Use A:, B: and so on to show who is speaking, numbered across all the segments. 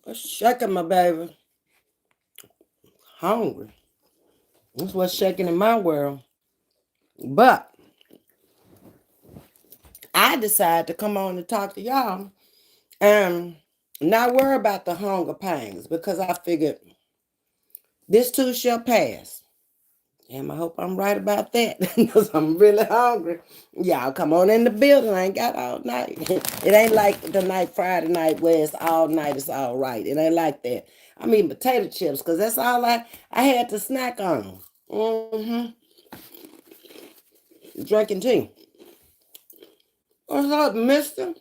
A: What's shaking, my baby? Hungry. That's what's shaking in my world. But I decided to come on and talk to y'all and not worry about the hunger pangs because I figured this too shall pass. Damn, I hope I'm right about that because I'm really hungry. Y'all come on in the building. I ain't got all night. It ain't like the night Friday night where it's all night, it's all right. It ain't like that. I mean potato chips because that's all I had to snack on. Mm-hmm. Drinking tea. What's up, mister?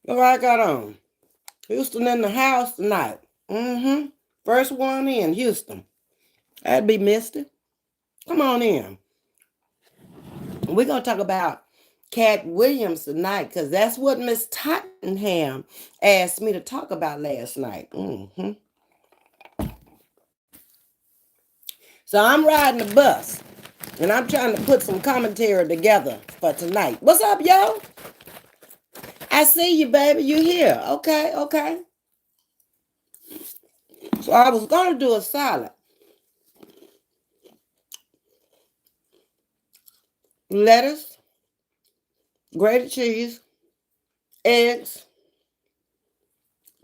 A: What I got on? Houston in the house tonight. Mm-hmm. First one in, Houston. That'd be mister. Come on in. We're going to talk about Cat Williams tonight because that's what Miss Tottenham asked me to talk about last night. Mm-hmm. So I'm riding the bus and I'm trying to put some commentary together for tonight. What's up, yo? I see you, baby. You here. Okay, okay. So I was going to do a salad. Lettuce, grated cheese, eggs,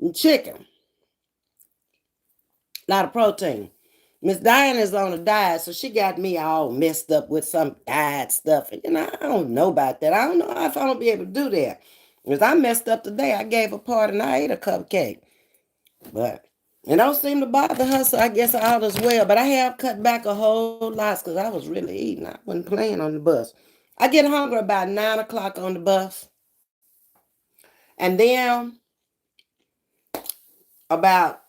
A: and chicken. A lot of protein. Miss Diana is on a diet, so she got me all messed up with some diet stuff. And, I don't know about that. I don't know if I'm going to be able to do that. Because I messed up today. I gave a party and I ate a cupcake. But it don't seem to bother her, so I guess all is well. But I have cut back a whole lot because I was really eating. I wasn't playing on the bus. I get hungry about 9 o'clock on the bus. And then about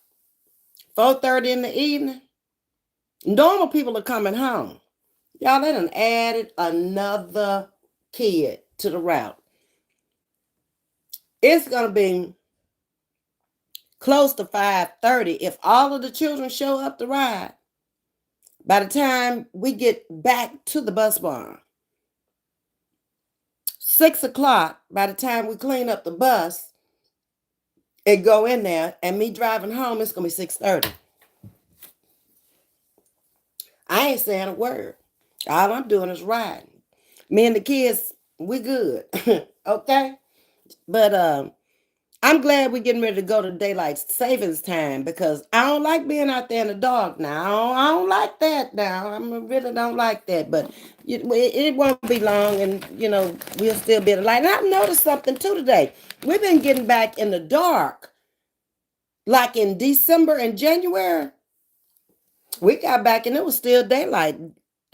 A: 4:30 in the evening, normal people are coming home. Y'all, they done added another kid to the route. It's going to be close to 5:30 if all of the children show up to ride. By the time we get back to the bus barn, 6 o'clock, by the time we clean up the bus and go in there, and me driving home, it's going to be 6:30. I ain't saying a word. All I'm doing is riding. Me and the kids, we good. Okay? But I'm glad we're getting ready to go to daylight savings time because I don't like being out there in the dark now. I don't like that now. I really don't like that. But it won't be long and, we'll still be in the light. And I've noticed something too today. We've been getting back in the dark. Like in December and January, we got back and it was still daylight.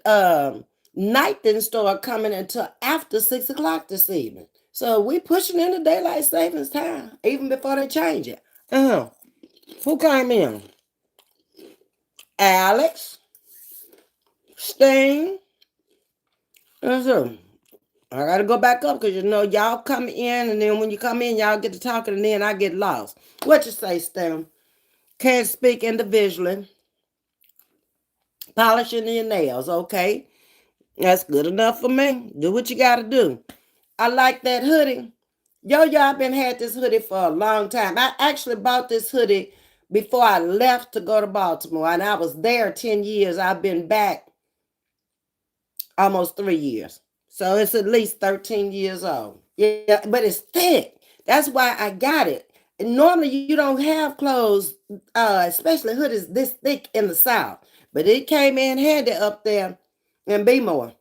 A: Night didn't start coming until after 6 o'clock this evening. So we pushing into daylight savings time, even before they change it. Who came in? Alex, Sting. I gotta go back up because y'all come in, and then when you come in, y'all get to talking, and then I get lost. What you say, Sting? Can't speak individually. Polishing your nails, okay? That's good enough for me. Do what you gotta do. I like that hoodie. Y'all been had this hoodie for a long time. I actually bought this hoodie before I left to go to Baltimore, and I was there 10 years. I've been back almost 3 years. So it's at least 13 years old. Yeah, but it's thick. That's why I got it. And normally you don't have clothes, especially hoodies this thick in the South. But it came in handy up there in Bmore.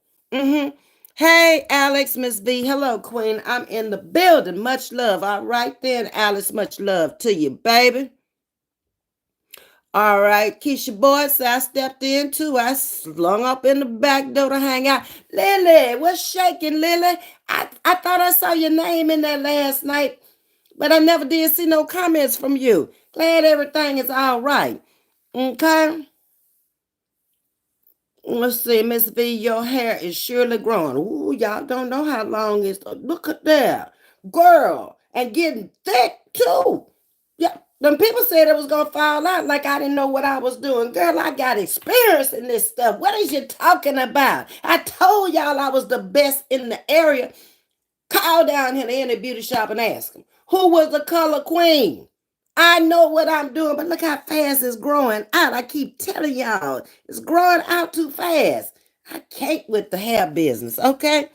A: Hey, Alex, Ms.V. Hello, Queen. I'm in the building. Much love. All right then, Alex. Much love to you, baby. All right, Keisha Boyd, so I stepped in too. I slung up in the back door to hang out. Lily, what's shaking, Lily? I thought I saw your name in there last night, but I never did see no comments from you. Glad everything is all right. Okay? Let's see, Miss V, your hair is surely growing. Ooh, y'all don't know how long it's. Look at that. Girl, and getting thick too. Yeah, them people said it was going to fall out like I didn't know what I was doing. Girl, I got experience in this stuff. What is you talking about? I told y'all I was the best in the area. Call down here to any beauty shop and ask them. who was the color queen. I know what I'm doing, but look how fast it's growing out. I keep telling y'all, it's growing out too fast. I can't with the hair business, okay?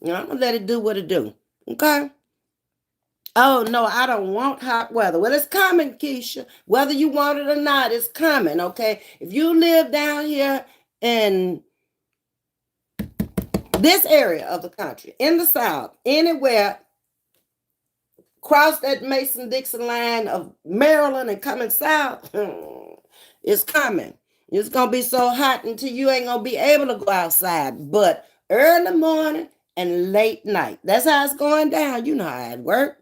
A: I'm gonna let it do what it do, okay? Oh no, I don't want hot weather. Well, it's coming, Keisha. Whether you want it or not, it's coming, okay? If you live down here in this area of the country, in the South, anywhere, cross that Mason-Dixon line of Maryland and coming south, it's coming. It's going to be so hot until you ain't going to be able to go outside. But early morning and late night, that's how it's going down. You know how it works.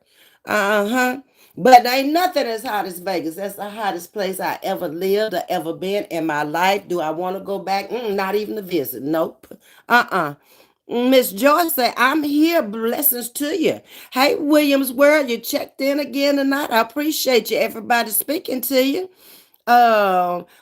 A: Uh-huh. But there ain't nothing as hot as Vegas. That's the hottest place I ever lived or ever been in my life. Do I want to go back? Not even to visit. Nope. Uh-uh. Miss Joyce say, I'm here. Blessings to you. Hey, Williams World, you checked in again tonight. I appreciate you. Everybody speaking to you.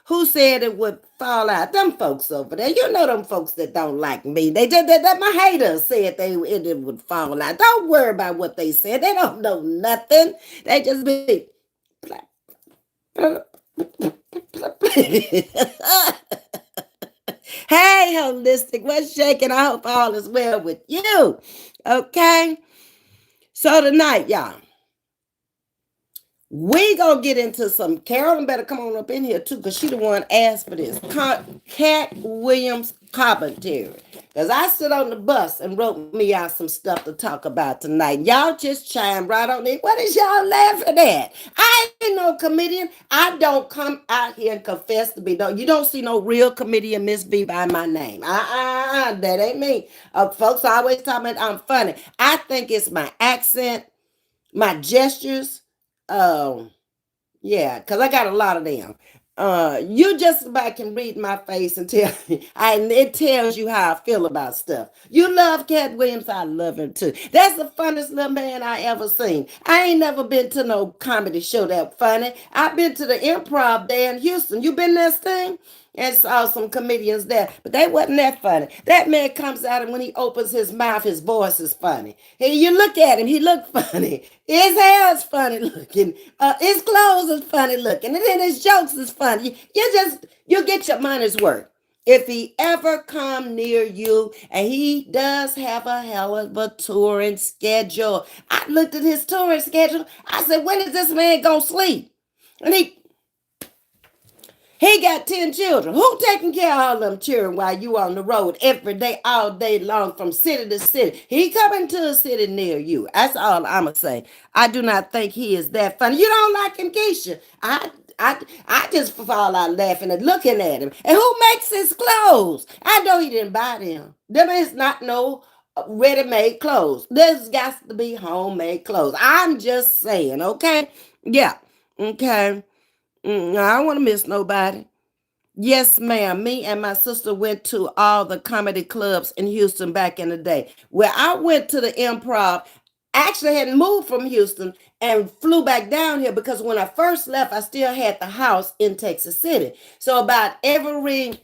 A: Who said it would fall out? Them folks over there. You know them folks that don't like me. They just that my haters said it would fall out. Don't worry about what they said. They don't know nothing. They just be Hey, holistic, what's shaking? I hope all is well with you. Okay. So tonight, y'all, we gonna get into some. Carolyn better come on up in here too, because she the one asked for this. Cat Williams commentary. Because I sit on the bus and wrote me out some stuff to talk about tonight. Y'all just chime right on in. What is y'all laughing at? I ain't no comedian. I don't come out here and confess to be. No, you don't see no real comedian Ms.V by my name. That ain't me. Folks always tell me I'm funny. I think it's my accent, my gestures. Yeah, because I got a lot of them. You just about can read my face and tell me, and it tells you how I feel about stuff. You love Cat Williams, I love him too. That's the funniest little man I ever seen. I ain't never been to no comedy show that funny. I've been to the Improv there in Houston. You been there, Sting? And saw some comedians there, but they wasn't that funny. That man comes out and when he opens his mouth, his voice is funny. Hey, you look at him, he look funny. His hair is funny looking. His clothes is funny looking, and then his jokes is funny. You get your money's worth. If he ever come near you, and he does have a hell of a touring schedule. I looked at his touring schedule. I said, when is this man gonna sleep? And he got 10 children. Who taking care of all them children while you on the road every day, all day long from city to city? He coming to a city near you. That's all I'ma say. I do not think he is that funny. You don't like him, Keisha. I just fall out laughing and looking at him. And who makes his clothes? I know he didn't buy them. Them is not no ready-made clothes. This got to be homemade clothes. I'm just saying, okay? Yeah. Okay. I don't want to miss nobody. Yes, ma'am. Me and my sister went to all the comedy clubs in Houston back in the day. Where I went to the Improv, actually had moved from Houston and flew back down here because when I first left, I still had the house in Texas City. So about every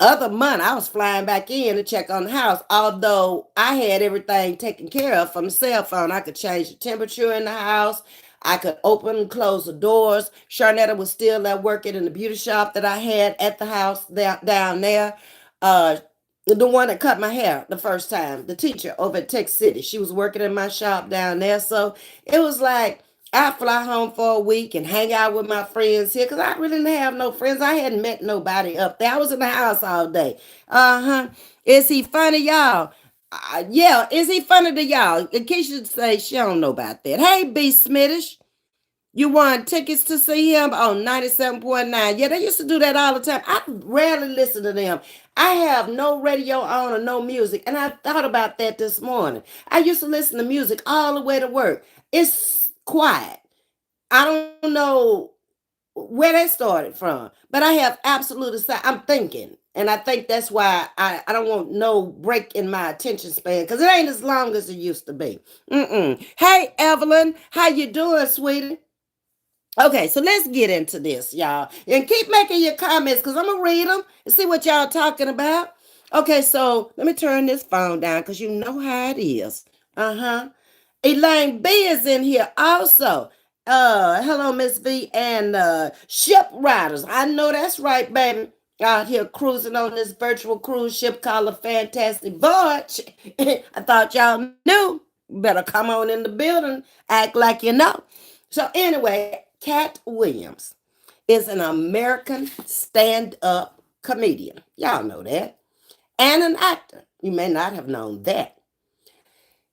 A: other month, I was flying back in to check on the house. Although I had everything taken care of from the cell phone, I could change the temperature in the house. I could open and close the doors. Sharnetta was still there working in the beauty shop that I had at the house down there. Uh, the one that cut my hair the first time, the teacher over at Tech City, she was working in my shop down there. So it was like I fly home for a week and hang out with my friends here because I really didn't have no friends. I hadn't met nobody up there. I was in the house all day. Uh-huh. Is he funny, y'all? Yeah, is he funny to y'all? In case you say she don't know about that. Hey, B. Smittish. You want tickets to see him on 97.9. Yeah, they used to do that all the time. I rarely listen to them. I have no radio on or no music. And I thought about that this morning. I used to listen to music all the way to work. It's quiet. I don't know where they started from, but I have absolute I'm thinking. And I think that's why I don't want no break in my attention span because it ain't as long as it used to be. Hey, Evelyn, how you doing, sweetie? Okay, so let's get into this, y'all. And keep making your comments because I'm going to read them and see what y'all talking about. Okay, so let me turn this phone down because you know how it is. Uh-huh. Elaine B is in here also. Hello, Ms.V and ship riders. I know that's right, baby. Out here cruising on this virtual cruise ship called the Fantastic Voyage. I thought y'all knew. Better come on in the building, act like you know. So anyway, Cat Williams is an American stand-up comedian. Y'all know that. And an actor. You may not have known that.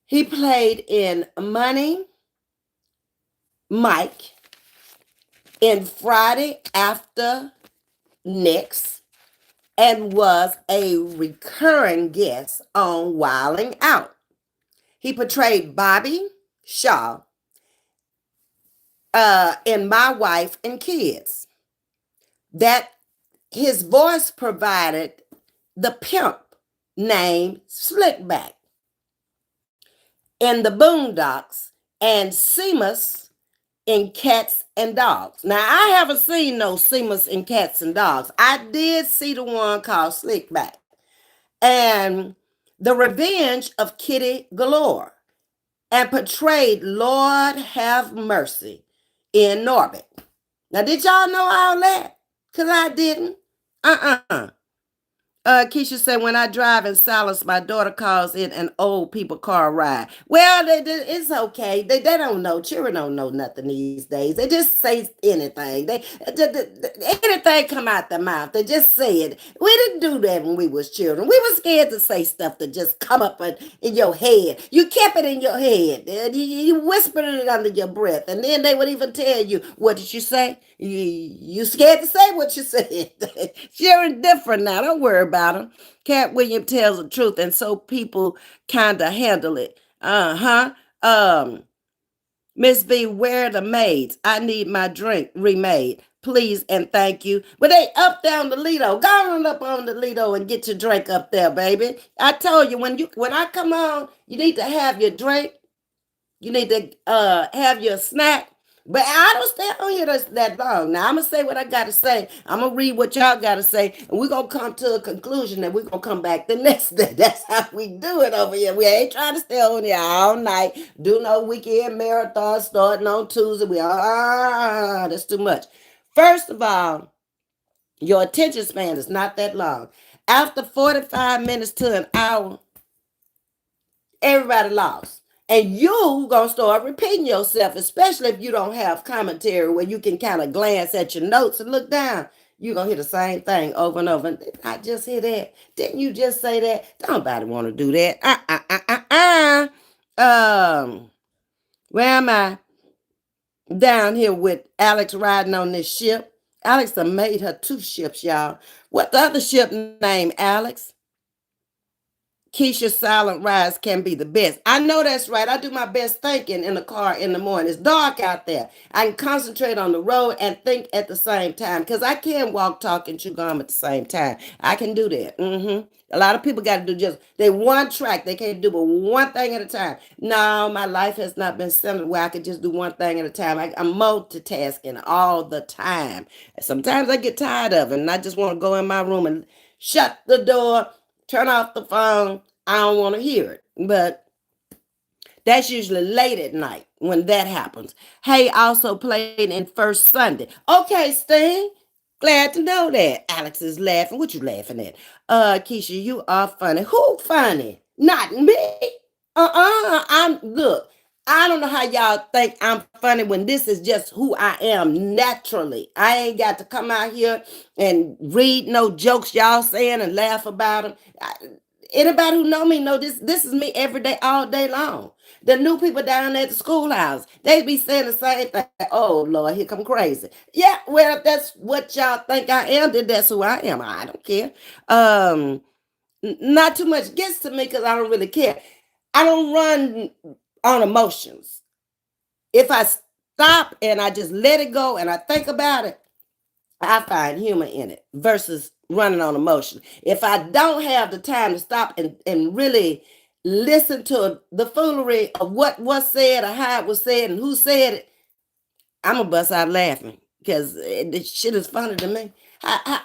A: He played in Money, Mike, in Friday After Next, and was a recurring guest on Wilding Out. He portrayed Bobby Shaw in My Wife and Kids. That his voice provided the pimp named Slickback in the Boondocks and Seamus in Cats and Dogs. Now, I haven't seen no Seamus in Cats and Dogs. I did see the one called Slickback. And The Revenge of Kitty Galore, and portrayed Lord Have Mercy in Norbit. Now, did y'all know all that? Because I didn't. Uh-uh. Keisha said, when I drive in silence, my daughter calls it an old people car ride. Well, it's okay. They don't know. Children don't know nothing these days. They just say anything. Anything come out their mouth. They just say it. We didn't do that when we was children. We were scared to say stuff that just come up in your head. You kept it in your head. You whispered it under your breath. And then they would even tell you, what did you say? You scared to say what you said. Children different now. Don't worry about them. Cat Williams tells the truth, and so people kind of handle it. Miss V, where are the maids? I need my drink remade. Please and thank you. But they up down the Lido. Go on up on the Lido and get your drink up there, baby. I told you when I come on, you need to have your drink. You need to have your snack. But I don't stay on here that long. Now, I'm going to say what I got to say. I'm going to read what y'all got to say. And we're going to come to a conclusion that we're going to come back the next day. That's how we do it over here. We ain't trying to stay on here all night. Do no weekend marathon starting on Tuesday. That's too much. First of all, your attention span is not that long. After 45 minutes to an hour, everybody lost. And you gonna start repeating yourself, especially if you don't have commentary where you can kind of glance at your notes and look down. You're gonna hear the same thing over and over. Didn't I just hear that? Didn't you just say that? Nobody want to do that. Where am I? Down here with Alex riding on this ship. Alex done made her 2 ships, y'all. What the other ship name, Alex? Keisha's silent rise can be the best. I know that's right. I do my best thinking in the car in the morning. It's dark out there. I can concentrate on the road and think at the same time because I can walk, talk, and chew gum at the same time. I can do that. A lot of people got to do just they one track. They can't do but one thing at a time. No, my life has not been centered where I could just do one thing at a time. I'm multitasking all the time. Sometimes I get tired of it and I just want to go in my room and shut the door, turn off the phone. I don't want to hear it. But that's usually late at night when that happens. Hay also played in First Sunday. Okay, Sting. Glad to know that. Alex is laughing. What you laughing at? Keisha, you are funny. Who funny? Not me. Look, I don't know how y'all think I'm funny when this is just who I am naturally. I ain't got to come out here and read no jokes y'all saying and laugh about them. Anybody who know me know this is me every day, all day long. The new people down at the schoolhouse, they be saying the same thing. Oh Lord, here come crazy. Yeah, well, if that's what y'all think I am, then that's who I am. I don't care. Not too much gets to me because I don't really care. I don't run on emotions. If I stop and I just let it go and I think about it, I find humor in it versus running on emotion. If I don't have the time to stop and really listen to the foolery of what was said or how it was said and who said it, I'm going to bust out laughing because the shit is funny to me.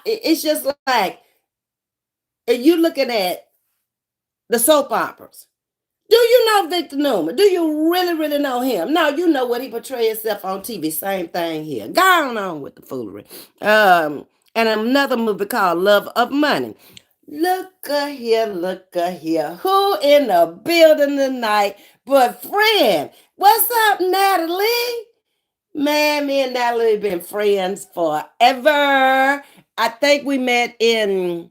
A: It's just like, you looking at the soap operas. Do you know Victor Newman? Do you really, really know him? No, you know what he portrays himself on TV. Same thing here. Go on with the foolery. And another movie called Love of Money. Look a here. Who in the building tonight but friend? What's up, Natalie? Man, me and Natalie been friends forever. I think we met in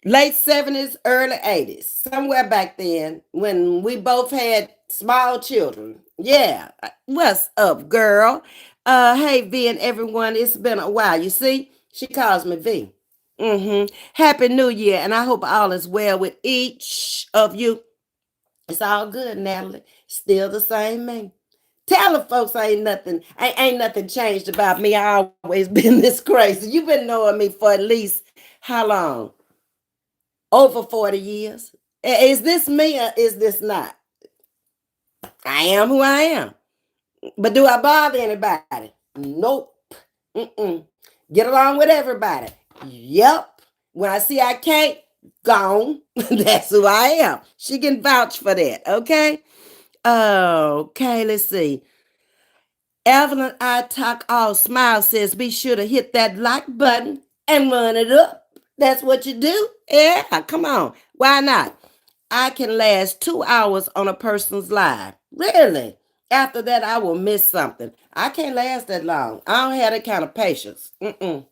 A: late 70s, early 80s, somewhere back then when we both had small children. Yeah. What's up, girl? Hey, V and everyone. It's been a while. You see, she calls me V. Happy New Year, and I hope all is well with each of you. It's all good, Natalie. Still the same me. Tell the folks ain't nothing changed about me. I always been this crazy. You've been knowing me for at least how long? Over 40 years. Is this me or is this not? I am who I am. But do I bother anybody? Nope. Mm-mm. Get along with everybody. Yep. When I see I can't, gone. That's who I am. She can vouch for that. Okay. Okay, let's see. Evelyn I Talk All Smile says be sure to hit that like button and run it up. That's what you do. Yeah, come on. Why not? I can last 2 hours on a person's live. Really? After that, I will miss something. I can't last that long. I don't have that kind of patience. Mm-mm.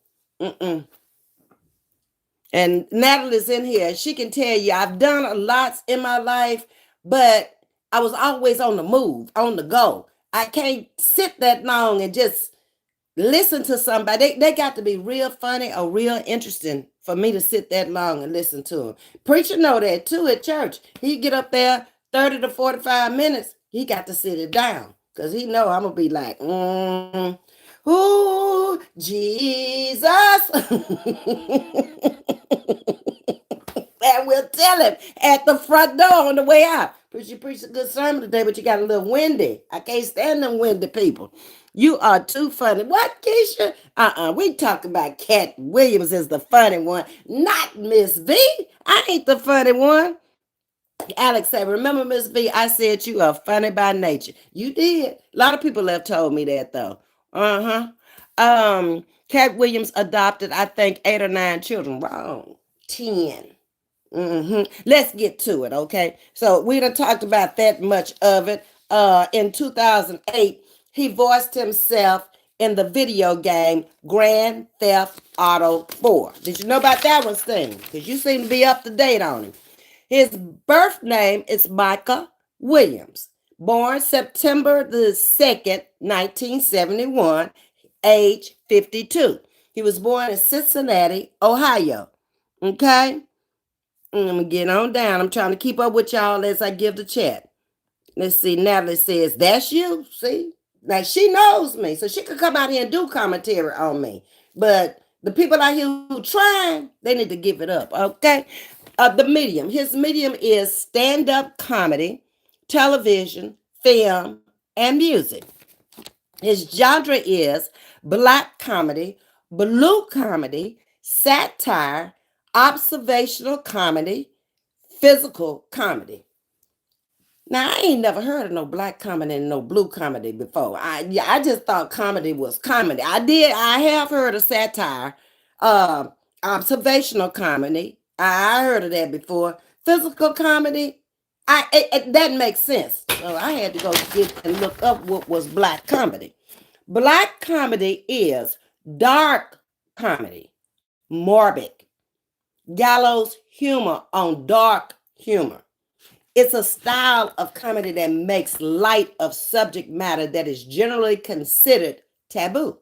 A: And Natalie's in here. She can tell you I've done a lot in my life, but I was always on the move, on the go. I can't sit that long and just listen to somebody. They got to be real funny or real interesting for me to sit that long and listen to them. Preacher know that too at church. He get up there 30 to 45 minutes. He got to sit it down because he know I'm going to be like, ooh, Jesus. And we'll tell him at the front door on the way out. You preached a good sermon today, but you got a little windy. I can't stand them windy people. You are too funny. What, Keisha? We talk about Cat Williams as the funny one, not Miss V. I ain't the funny one. Alex said, remember, Miss V, I said you are funny by nature. You did. A lot of people have told me that, though. Cat Williams adopted, I think, 8 or 9 children. Wrong. 10. Let's get to it, okay? So we done talked about that much of it. In 2008, he voiced himself in the video game Grand Theft Auto 4. Did you know about that one, Sting? Because you seem to be up to date on him. His birth name is Micah Williams. Born September the 2nd, 1971, age 52. He was born in Cincinnati, Ohio. Okay? Let me get on down. I'm trying to keep up with y'all as I give the chat. Let's see. Natalie says, that's you. See? Now, she knows me, so she could come out here and do commentary on me. But the people out here who trying, they need to give it up, okay? The medium. His medium is stand-up comedy, television, film, and music. His genre is black comedy, blue comedy, satire, observational comedy, physical comedy. Now, I ain't never heard of no black comedy and no blue comedy before. I just thought comedy was comedy. I have heard of satire, uh, observational comedy. I heard of that before. Physical comedy, that makes sense. So I had to go get and look up what was black comedy. Black comedy is dark comedy, morbid, gallows humor on dark humor. It's a style of comedy that makes light of subject matter that is generally considered taboo.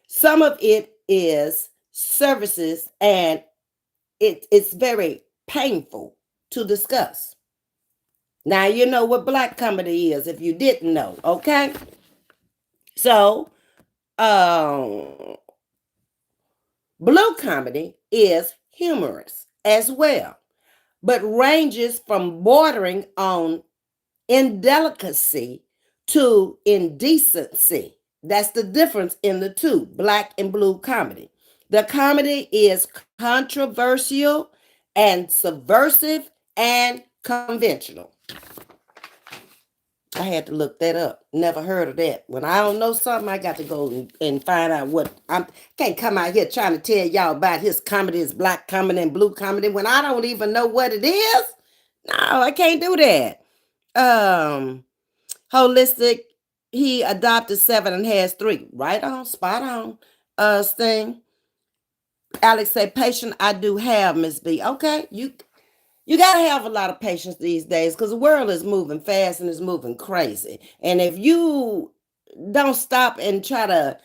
A: Some of it is services and it's very painful to discuss. Now you know what black comedy is if you didn't know, okay? So, blue comedy is humorous as well, but ranges from bordering on indelicacy to indecency. That's the difference in the two, black and blue comedy. The comedy is controversial and subversive and conventional. I had to look that up. Never heard of that. When I don't know something, I got to go and find out what. I can't come out here trying to tell y'all about his comedy, his black comedy and blue comedy when I don't even know what it is. No, I can't do that. Um, Holistic. He adopted 7 and has 3. Right on, spot on. Sting. Alex say, patient I do have, Ms.V. Okay, you got to have a lot of patience these days because the world is moving fast and it's moving crazy. And if you don't stop and try to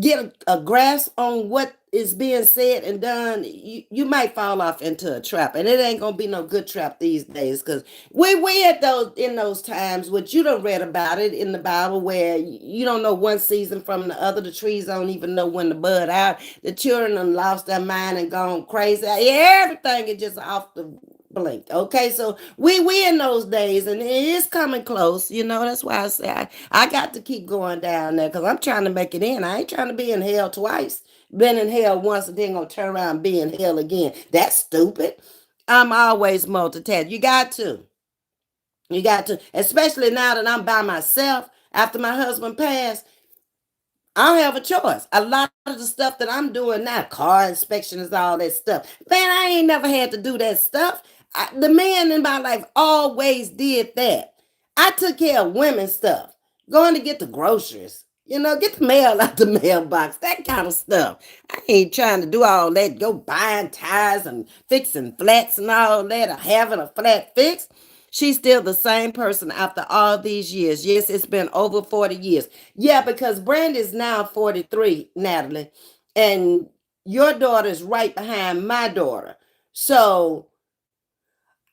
A: get a grasp on what is being said and done, you might fall off into a trap, and it ain't gonna be no good trap these days because we at those in those times which you don't read about it in the Bible where you don't know one season from the other. The trees don't even know when to bud out. The children have lost their mind and gone crazy. Yeah, everything is just off the blink. Okay, so we in those days, and it is coming close. That's why I say I got to keep going down there because I'm trying to make it in. I ain't trying to be in hell twice. Been in hell once and then gonna turn around and be in hell again. That's stupid. I'm always multitasking. You got to, especially now that I'm by myself after my husband passed. I don't have a choice. A lot of the stuff that I'm doing now, car inspections, all that stuff. Man, I ain't never had to do that stuff. The man in my life always did that. I took care of women's stuff, going to get the groceries, get the mail out the mailbox, that kind of stuff. I ain't trying to do all that, go buying tires and fixing flats and all that, or having a flat fixed. She's still the same person after all these years. Yes, it's been over 40 years. Yeah, because Brandy's now 43, Natalie, and your daughter is right behind my daughter. So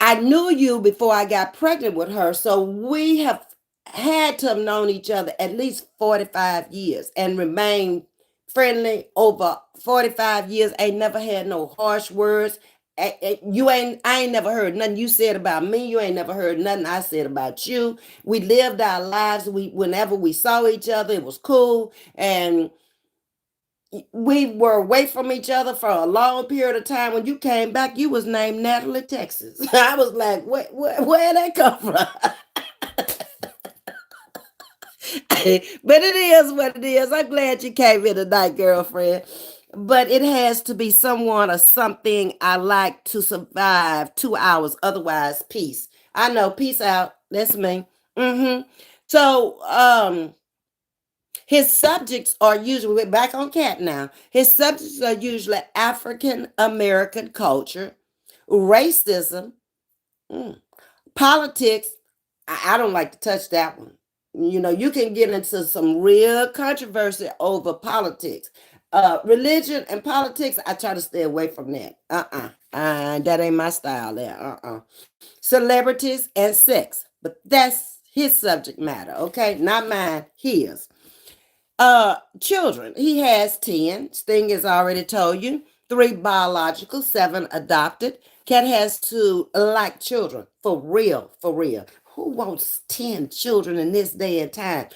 A: I knew you before I got pregnant with her. So we have had to have known each other at least 45 years and remained friendly over 45 years. Ain't never had no harsh words. I ain't never heard nothing you said about me. You ain't never heard nothing I said about you. We lived our lives. Whenever we saw each other, it was cool. And we were away from each other for a long period of time. When you came back, you was named Natalie, Texas. I was like, where that come from? But it is what it is. I'm glad you came in tonight, girlfriend. But it has to be someone or something I like to survive 2 hours. Otherwise, peace. I know. Peace out. That's me. So, his subjects are usually, we're back on cat now. His subjects are usually African American culture, racism, politics. I don't like to touch that one. You can get into some real controversy over politics. Religion and politics, I try to stay away from that. That ain't my style there. Celebrities and sex. But that's his subject matter, okay? Not mine, his. Children. He has 10. Sting has already told you. 3 biological, 7 adopted. Cat has to like children. For real, for real. Who wants 10 children in this day and time?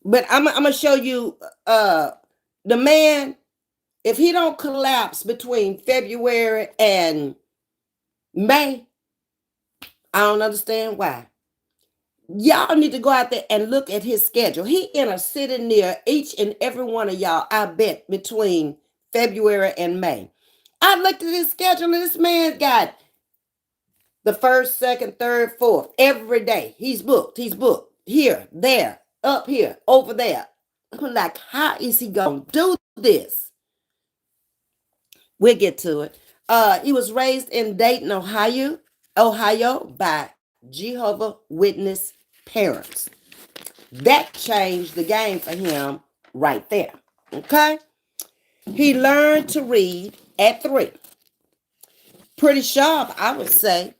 A: But I'm going to show you the man, if he don't collapse between February and May, I don't understand why. Y'all need to go out there and look at his schedule. He in a city near each and every one of y'all, I bet, between February and May. I looked at his schedule and this man got the 1st, 2nd, 3rd, 4th, every day. He's booked. He's booked. Here, there, up here, over there. I'm like, how is he going to do this? We'll get to it. He was raised in Dayton, Ohio by Jehovah's Witness parents. That changed the game for him right there. Okay? He learned to read at 3. Pretty sharp, I would say,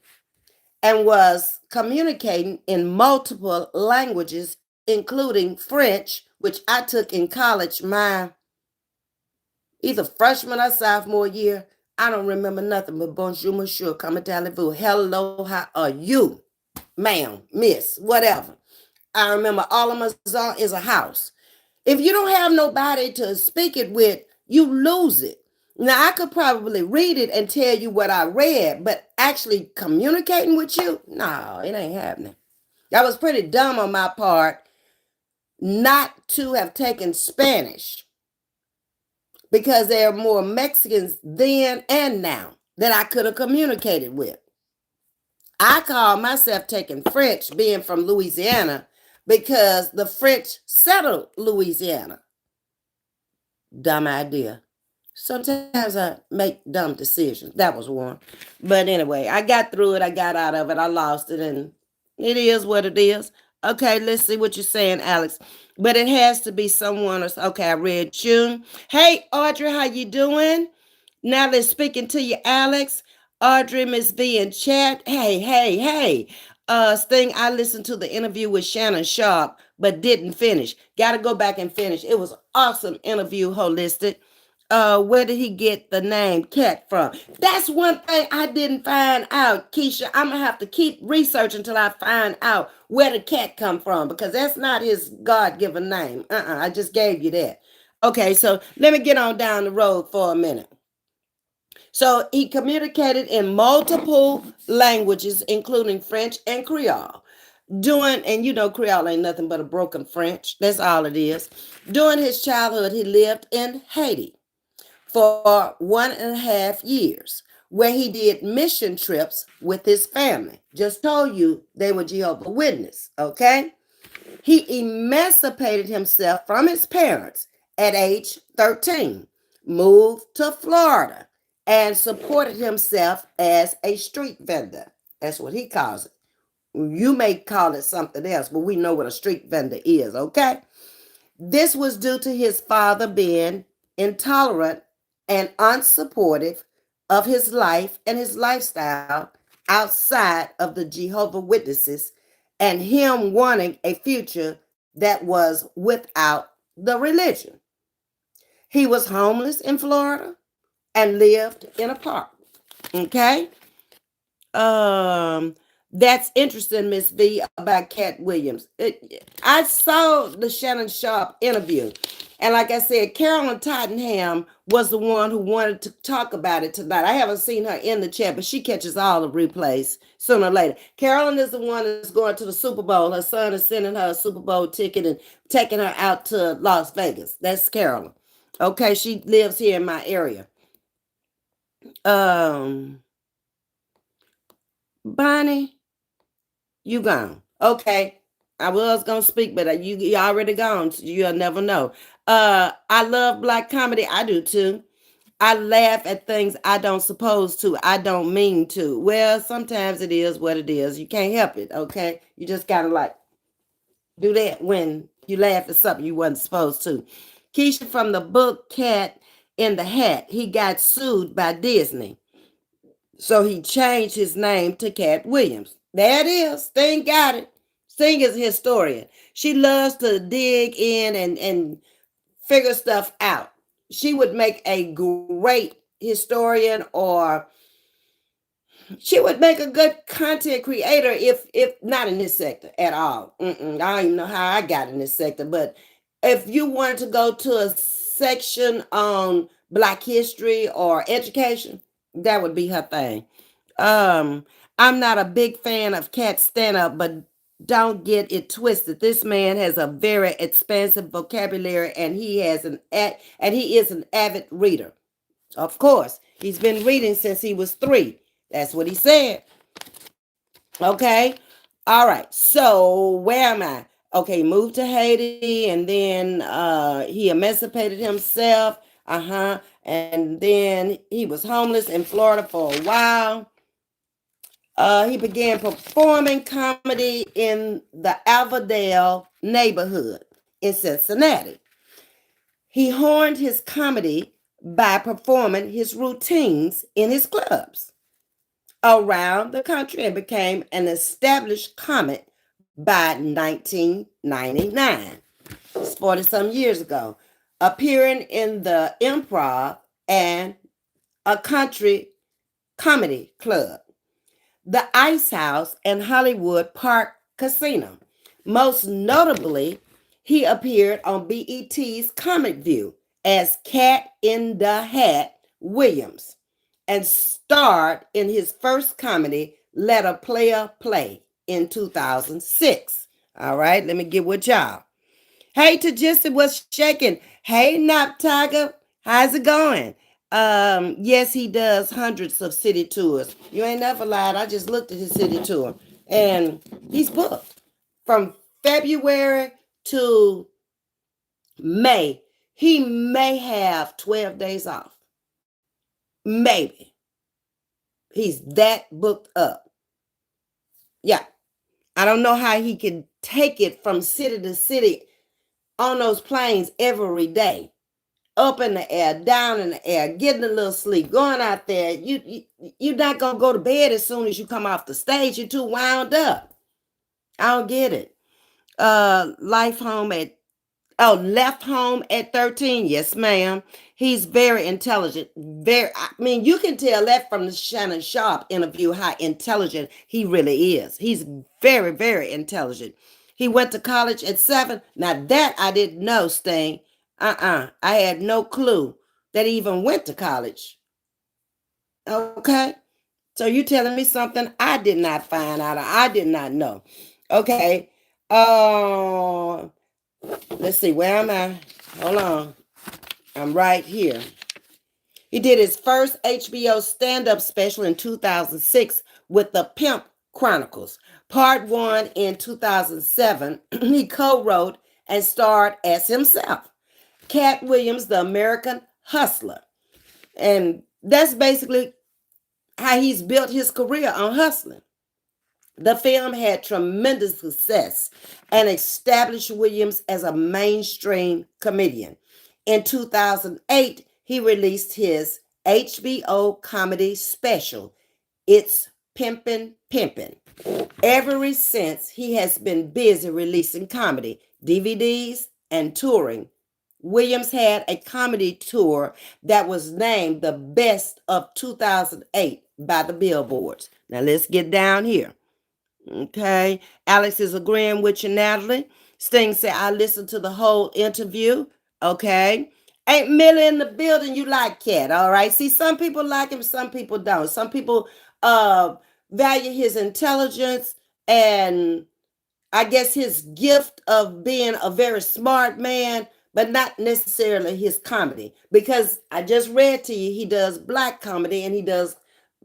A: and was communicating in multiple languages, including French, which I took in college my either freshman or sophomore year. I don't remember nothing but bonjour, monsieur, comment allez-vous, hello, how are you, ma'am, miss, whatever. I remember all of my is a house. If you don't have nobody to speak it with, you lose it. Now, I could probably read it and tell you what I read, but actually communicating with you, no, it ain't happening. That was pretty dumb on my part not to have taken Spanish because there are more Mexicans then and now that I could have communicated with. I call myself taking French, being from Louisiana, because the French settled Louisiana. Dumb idea. Sometimes I make dumb decisions. That was one. But anyway, I got through it. I got out of it. I lost it. And it is what it is. Okay, let's see what you're saying, Alex. But it has to be someone. Okay, I read you. Hey, Audrey, how you doing? Now let's speaking to you, Alex. Audrey, Ms.V in chat. Hey, hey, hey. Sting, I listened to the interview with Shannon Sharp, but didn't finish. Gotta go back and finish. It was awesome interview, holistic. Where did he get the name Cat from? That's one thing I didn't find out, Keisha. I'm gonna have to keep researching until I find out where the cat come from, because that's not his God-given name. I just gave you that. Okay, so let me get on down the road for a minute. So he communicated in multiple languages, including French and Creole. And you know, Creole ain't nothing but a broken French. That's all it is. During his childhood, he lived in Haiti for 1.5 years, where he did mission trips with his family. Just told you they were Jehovah's Witness, okay? He emancipated himself from his parents at age 13, moved to Florida, and supported himself as a street vendor. That's what he calls it. You may call it something else, but we know what a street vendor is, okay? This was due to his father being intolerant and unsupportive of his life and his lifestyle outside of the Jehovah's Witnesses, and him wanting a future that was without the religion. He was homeless in Florida and lived in a park. Okay? Um, that's interesting, Miss V, about Cat Williams. I saw the Shannon Sharp interview, and like I said, Carolyn Tottenham was the one who wanted to talk about it tonight. I haven't seen her in the chat, but she catches all the replays sooner or later. Carolyn is the one that's going to the Super Bowl. Her son is sending her a Super Bowl ticket and taking her out to Las Vegas. That's Carolyn. Okay, she lives here in my area. Bonnie, you gone. Okay. I was gonna speak, but you already gone. So you'll never know. I love black comedy. I do too. I laugh at things I don't suppose to. I don't mean to. Well, sometimes it is what it is. You can't help it, okay? You just gotta like do that when you laugh at something you wasn't supposed to. Keisha from the book Cat in the Hat. He got sued by Disney. So he changed his name to Cat Williams. There it is. Sting got it. Sting is a historian. She loves to dig in and figure stuff out. She would make a great historian, or she would make a good content creator if not in this sector at all. I don't even know how I got in this sector, but if you wanted to go to a section on Black history or education, that would be her thing. I'm not a big fan of Cat stand-up, but don't get it twisted. This man has a very expansive vocabulary, and he is an avid reader. Of course, he's been reading since he was 3. That's what he said. Okay. All right. So where am I? Okay, moved to Haiti, and then he emancipated himself. And then he was homeless in Florida for a while. He began performing comedy in the Alverdale neighborhood in Cincinnati. He honed his comedy by performing his routines in his clubs around the country and became an established comic by 1999. It's 40 some years ago, appearing in the Improv and a country comedy club, the Ice House, and Hollywood Park Casino. Most notably, he appeared on BET's Comic View as Cat in the Hat Williams and starred in his first comedy, Let a Player Play, in 2006. All right, let me get with y'all. Hey, to Jesse, what's shaking? Hey, Nap Tiger, how's it going? Yes, he does hundreds of city tours. You ain't never lied. I just looked at his city tour, and he's booked from February to May. He may have 12 days off. Maybe. He's that booked up. Yeah. I don't know how he can take it from city to city on those planes every day. Up in the air, down in the air, getting a little sleep, going out there. You're not gonna go to bed as soon as you come off the stage. You're too wound up. I don't get it. Life home at left home at 13. Yes, ma'am. He's very intelligent. I mean, you can tell that from the Shannon Sharp interview how intelligent he really is. He's very, very intelligent. He went to college at 7. Now that I didn't know, Sting. I had no clue that he even went to college. Okay. So you telling me something I did not find out, or I did not know. Okay. Let's see, where am I? Hold on. I'm right here. He did his first HBO stand-up special in 2006 with The Pimp Chronicles. Part 1 in 2007. He co-wrote and starred as himself. Cat Williams, The American Hustler. And that's basically how he's built his career, on hustling. The film had tremendous success and established Williams as a mainstream comedian. In 2008, he released his HBO comedy special, It's Pimpin'. Ever since, he has been busy releasing comedy, DVDs, and touring. Williams had a comedy tour that was named the best of 2008 by the Billboards. Now let's get down here. Okay. Alex is agreeing with you, Natalie. Sting said, I listened to the whole interview. Okay. Ain't Millie in the building? You like Cat, all right? See, some people like him, some people don't. Some people value his intelligence and I guess his gift of being a very smart man, but not necessarily his comedy. Because I just read to you, he does black comedy and he does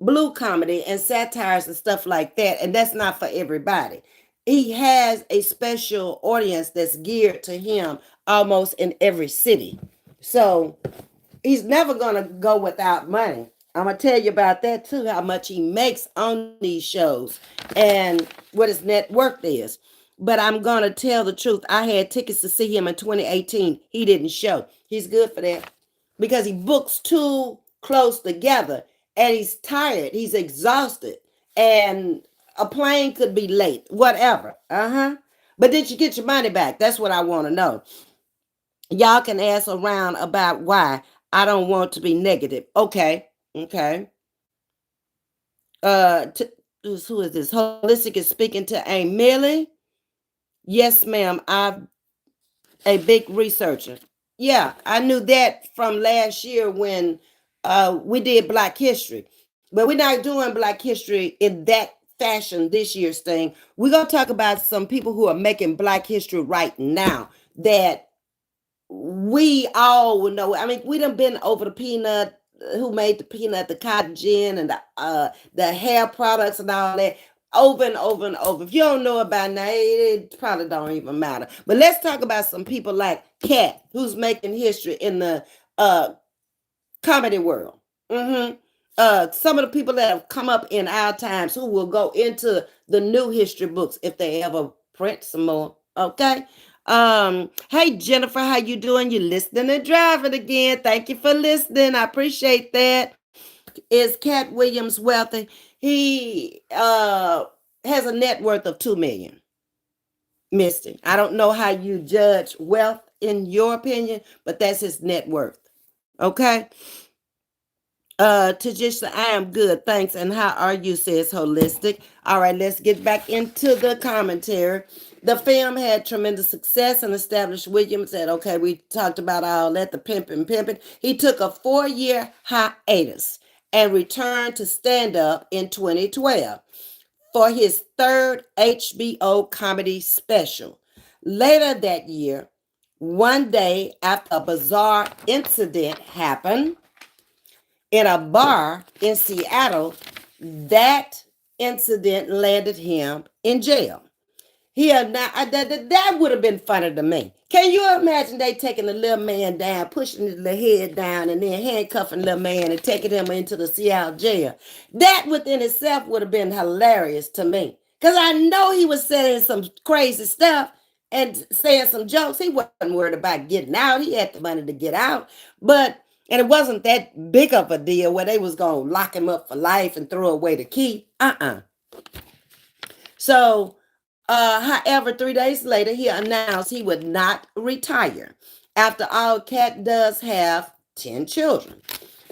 A: blue comedy and satires and stuff like that. And that's not for everybody. He has a special audience that's geared to him almost in every city. So he's never going to go without money. I'm going to tell you about that too, how much he makes on these shows and what his net worth is. But I'm going to tell the truth. I had tickets to see him in 2018. He didn't show. He's good for that because he books too close together and he's tired. He's exhausted and a plane could be late, whatever. But did you get your money back? That's what I want to know. Y'all can ask around about why. I don't want to be negative. Okay. Who is this? Holistic is speaking to a Millie. Yes, ma'am. I'm a big researcher. Yeah, I knew that from last year when we did Black History. But we're not doing Black History in that fashion this year's thing. We're going to talk about some people who are making Black History right now that we all would know. I mean, we done been over the peanut, who made the peanut, the cotton gin, and the hair products and all that over and over and over. If you don't know about it now, it probably don't even matter. But let's talk about some people like Kat, who's making history in the comedy world. Some of the people that have come up in our times who will go into the new history books if they ever print some more. Okay. Hey Jennifer, how you doing? You listening and driving again. Thank you for listening. I appreciate that. Is Cat Williams wealthy? He has a net worth of $2 million. Misty, I don't know how you judge wealth in your opinion, but that's his net worth. Okay. Tajisha, I am good, thanks. And how are you? Says Holistic. All right, let's get back into the commentary. The film had tremendous success and established Williams said, okay, we talked about all that, the pimping. He took a 4-year hiatus and returned to stand up in 2012 for his third HBO comedy special. Later that year, one day after a bizarre incident happened, in a bar in Seattle, that incident landed him in jail. He that would have been funny to me. Can you imagine they taking the little man down, pushing his little head down, and then handcuffing the little man and taking him into the Seattle jail? That within itself would have been hilarious to me. Because I know he was saying some crazy stuff and saying some jokes. He wasn't worried about getting out. He had the money to get out. But and it wasn't that big of a deal where they was going to lock him up for life and throw away the key. So, however, 3 days later, he announced he would not retire. After all, Cat does have 10 children.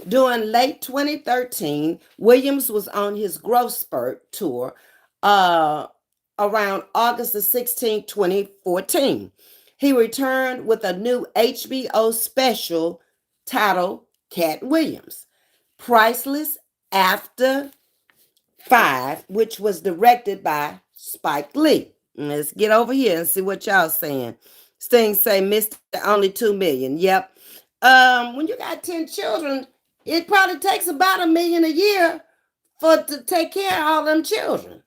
A: During late 2013, Williams was on his growth spurt tour around August the 16th, 2014. He returned with a new HBO special titled Cat Williams, Priceless After 5, which was directed by Spike Lee. Let's get over here and see what y'all saying. Sting say Mr. Only 2 million. Yep. When you got 10 children, it probably takes about $1 million a year to take care of all them children.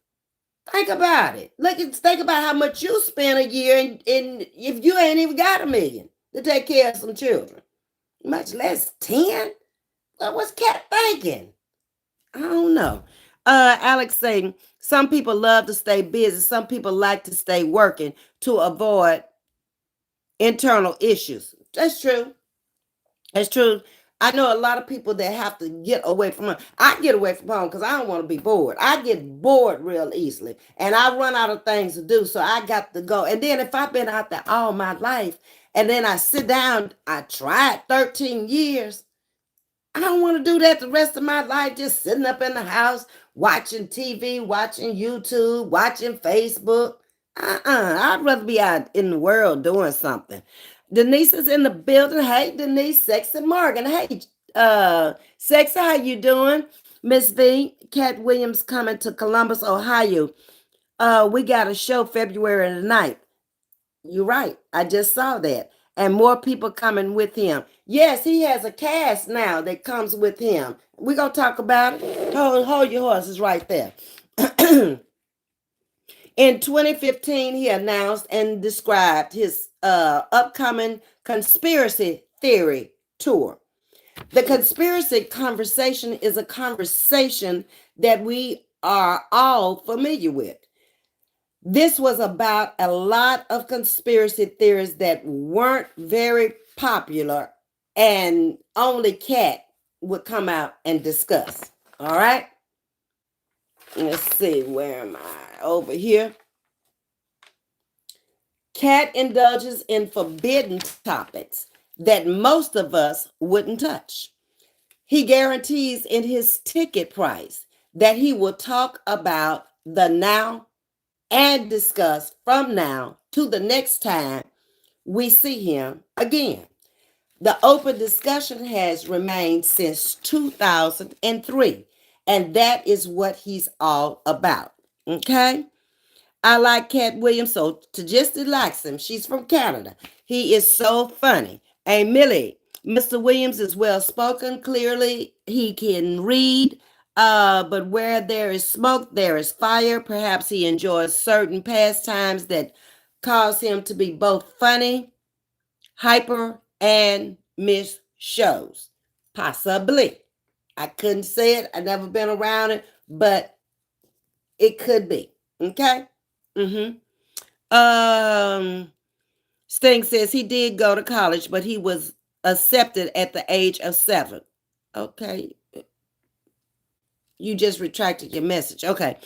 A: Think about it. Think about how much you spend a year, and if you ain't even got $1 million to take care of some children, much less 10. Well, what's Cat thinking? I don't know. Alex saying some people love to stay busy. Some people like to stay working to avoid internal issues. That's true. That's true. I know a lot of people that have to get away from home. I get away from home because I don't want to be bored. I get bored real easily and I run out of things to do. So I got to go. And then if I've been out there all my life and then I sit down, I tried 13 years. I don't want to do that the rest of my life, just sitting up in the house, watching TV, watching YouTube, watching Facebook. I'd rather be out in the world doing something. Denise is in the building. Hey, Denise, Sexy Morgan. Hey, Sexy, how you doing? Ms.V, Cat Williams coming to Columbus, Ohio. We got a show February the 9th. You're right. I just saw that. And more people coming with him. Yes, he has a cast now that comes with him. We're going to talk about it. Hold your horses right there. In 2015, he announced and described his upcoming conspiracy theory tour. The conspiracy conversation is a conversation that we are all familiar with. This was about a lot of conspiracy theories that weren't very popular and only Cat would come out and discuss. All right. Let's see, where am I? Over here. Cat indulges in forbidden topics that most of us wouldn't touch. He guarantees in his ticket price that he will talk about the now and discuss from now to the next time we see him again. The open discussion has remained since 2003, and that is what he's all about. Okay? I like Cat Williams, so Tajisti likes him. She's from Canada. He is so funny. Hey, Millie, Mr. Williams is well spoken. Clearly, he can read. But where there is smoke, there is fire. Perhaps he enjoys certain pastimes that cause him to be both funny, hyper, and miss shows. Possibly. I couldn't say it. I've never been around it, but it could be. Okay? Sting says he did go to college, but he was accepted at the age of 7. Okay. You just retracted your message. Okay.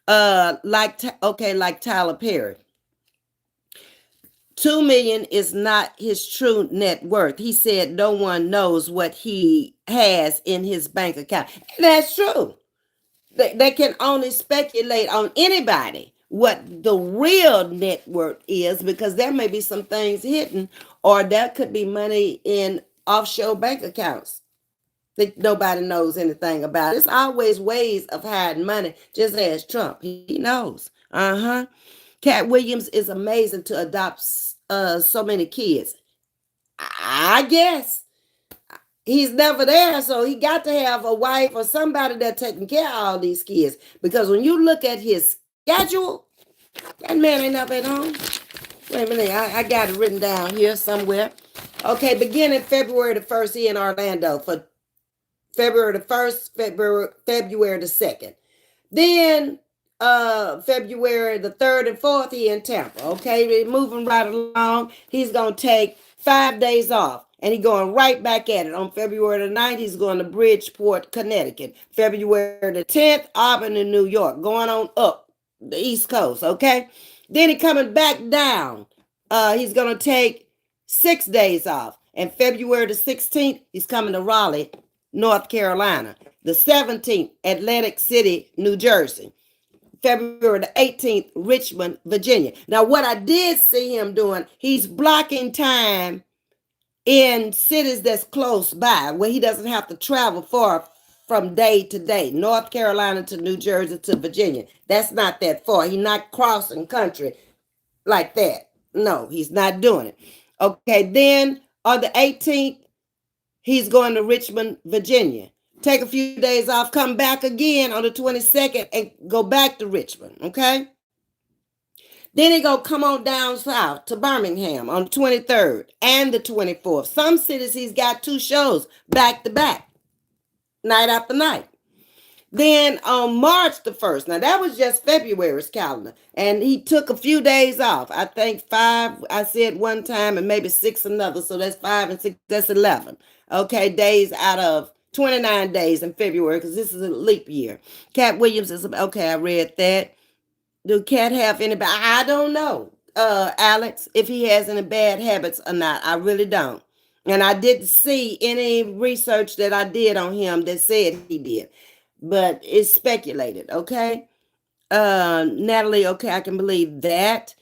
A: Like Tyler Perry. $2 million is not his true net worth. He said no one knows what he has in his bank account. And that's true. They can only speculate on anybody what the real net worth is, because there may be some things hidden, or there could be money in offshore bank accounts that nobody knows anything about. It's always ways of hiding money, just as Trump. He knows. Cat Williams is amazing to adopt so many kids. I guess he's never there, so he got to have a wife or somebody that's taking care of all these kids. Because when you look at his schedule, that man ain't never at home. Wait a minute, I got it written down here somewhere. Okay, beginning February the 1st, he in Orlando for February the 1st, February the 2nd. Then February the 3rd and 4th, he in Tampa. Okay, moving right along. He's going to take 5 days off. And he's going right back at it. On February the 9th, he's going to Bridgeport, Connecticut. February the 10th, Albany, New York. Going on up the East Coast, okay? Then he's coming back down. He's going to take 6 days off. And February the 16th, he's coming to Raleigh, North Carolina. The 17th, Atlantic City, New Jersey. February the 18th, Richmond, Virginia. Now, what I did see him doing, he's blocking time in cities that's close by, where he doesn't have to travel far from day to day. North Carolina to New Jersey to Virginia. That's not that far. He's not crossing country like that. No, he's not doing it. Okay, then on the 18th, he's going to Richmond, Virginia. Take a few days off, come back again on the 22nd and go back to Richmond, okay? Then he gonna come on down south to Birmingham on the 23rd and the 24th. Some cities he's got 2 shows back to back, night after night. Then on March the 1st, now that was just February's calendar, and he took a few days off. I think 5, I said one time, and maybe 6 another, so that's 5 and 6, that's 11. Okay, days out of 29 days in February, because this is a leap year. Cat Williams is, okay, I read that. Do Cat have any bad? I don't know, Alex, if he has any bad habits or not. I really don't. And I didn't see any research that I did on him that said he did. But it's speculated, okay? Natalie, okay, I can believe that.